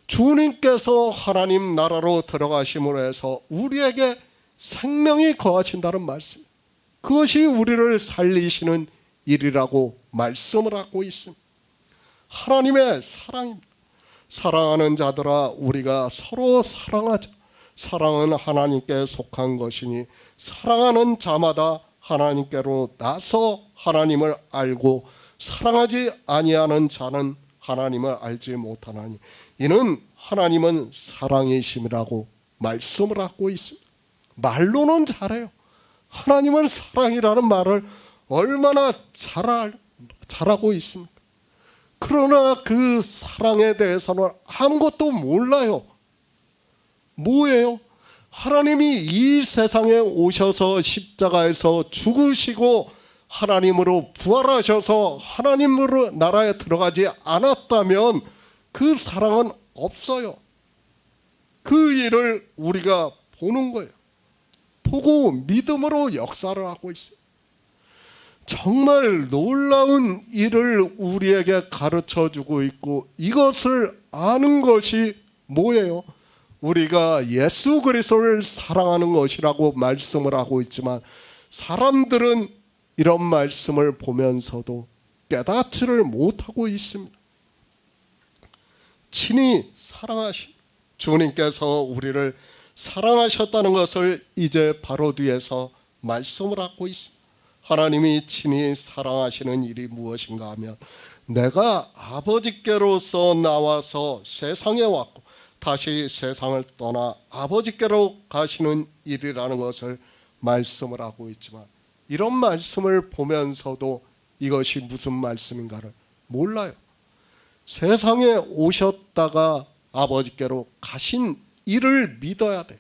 B: 주님께서 하나님 나라로 들어가심으로 해서 우리에게 생명이 거하신다는 말씀, 그것이 우리를 살리시는 일이라고 말씀을 하고 있습니다. 하나님의 사랑입니다. 사랑하는 자들아, 우리가 서로 사랑하자. 사랑은 하나님께 속한 것이니 사랑하는 자마다 하나님께로 나서 하나님을 알고, 사랑하지 아니하는 자는 하나님을 알지 못하나니 이는 하나님은 사랑이심이라고 말씀을 하고 있습니다. 말로는 잘해요. 하나님은 사랑이라는 말을 얼마나 잘하고 있습니까? 그러나 그 사랑에 대해서는 아무것도 몰라요. 뭐예요? 하나님이 이 세상에 오셔서 십자가에서 죽으시고 하나님으로 부활하셔서 하나님으로 나라에 들어가지 않았다면 그 사랑은 없어요. 그 일을 우리가 보는 거예요. 보고 믿음으로 역사를 하고 있어요. 정말 놀라운 일을 우리에게 가르쳐주고 있고, 이것을 아는 것이 뭐예요? 우리가 예수 그리스도를 사랑하는 것이라고 말씀을 하고 있지만 사람들은 이런 말씀을 보면서도 깨닫지를 못하고 있습니다. 친히 사랑하신 주님께서 우리를 사랑하셨다는 것을 이제 바로 뒤에서 말씀을 하고 있습니다. 하나님이 친히 사랑하시는 일이 무엇인가 하면 내가 아버지께로서 나와서 세상에 왔고 다시 세상을 떠나 아버지께로 가시는 일이라는 것을 말씀을 하고 있지만, 이런 말씀을 보면서도 이것이 무슨 말씀인가를 몰라요. 세상에 오셨다가 아버지께로 가신 이를 믿어야 돼요.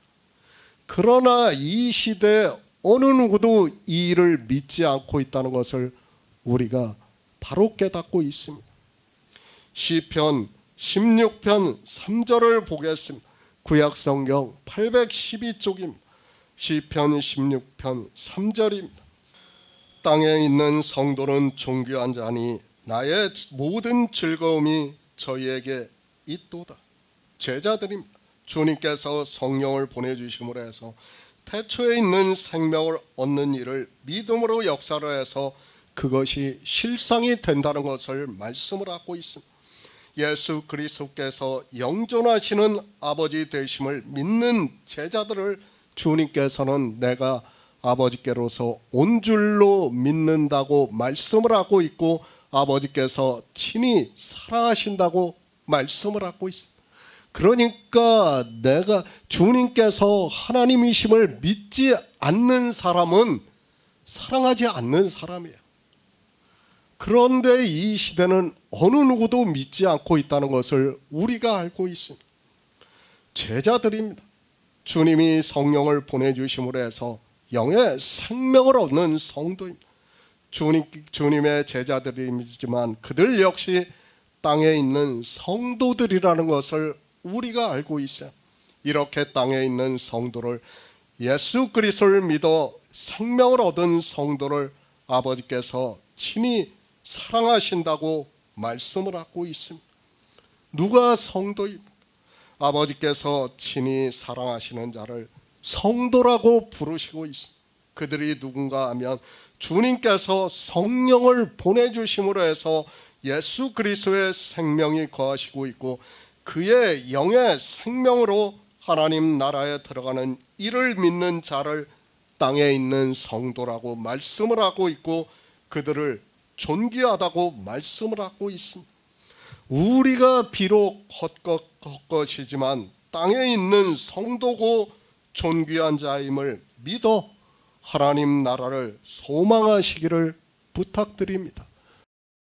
B: 그러나 이 시대에 어느 누구도 이 일을 믿지 않고 있다는 것을 우리가 바로 깨닫고 있습니다. 시편 16편 3절을 보겠습니다. 구약 성경 812쪽입니다. 시편 16편 3절입니다. 땅에 있는 성도는 존귀한 자니 나의 모든 즐거움이 저희에게 있도다. 제자들입니다. 주님께서 성령을 보내주심으로 해서 태초에 있는 생명을 얻는 일을 믿음으로 역사를 해서 그것이 실상이 된다는 것을 말씀을 하고 있습니다. 예수 그리스도께서 영존하시는 아버지 되심을 믿는 제자들을 주님께서는 내가 아버지께로서 온 줄로 믿는다고 말씀을 하고 있고 아버지께서 친히 사랑하신다고 말씀을 하고 있습니다. 그러니까 내가 주님께서 하나님이심을 믿지 않는 사람은 사랑하지 않는 사람이에요. 그런데 이 시대는 어느 누구도 믿지 않고 있다는 것을 우리가 알고 있습니다. 제자들입니다. 주님이 성령을 보내주심으로 해서 영의 생명을 얻는 성도입니다. 주님의 제자들이지만 그들 역시 땅에 있는 성도들이라는 것을 우리가 알고 있어요. 이렇게 땅에 있는 성도를 예수 그리스도를 믿어 생명을 얻은 성도를 아버지께서 친히 사랑하신다고 말씀을 하고 있습니다. 누가 성도입니까? 아버지께서 친히 사랑하시는 자를 성도라고 부르시고 있습니다. 그들이 누군가 하면 주님께서 성령을 보내주심으로 해서 예수 그리스도의 생명이 거하시고 있고 그의 영의 생명으로 하나님 나라에 들어가는 이를 믿는 자를 땅에 있는 성도라고 말씀을 하고 있고 그들을 존귀하다고 말씀을 하고 있습니다. 우리가 비록 헛것이지만 땅에 있는 성도고 존귀한 자임을 믿어 하나님 나라를 소망하시기를 부탁드립니다.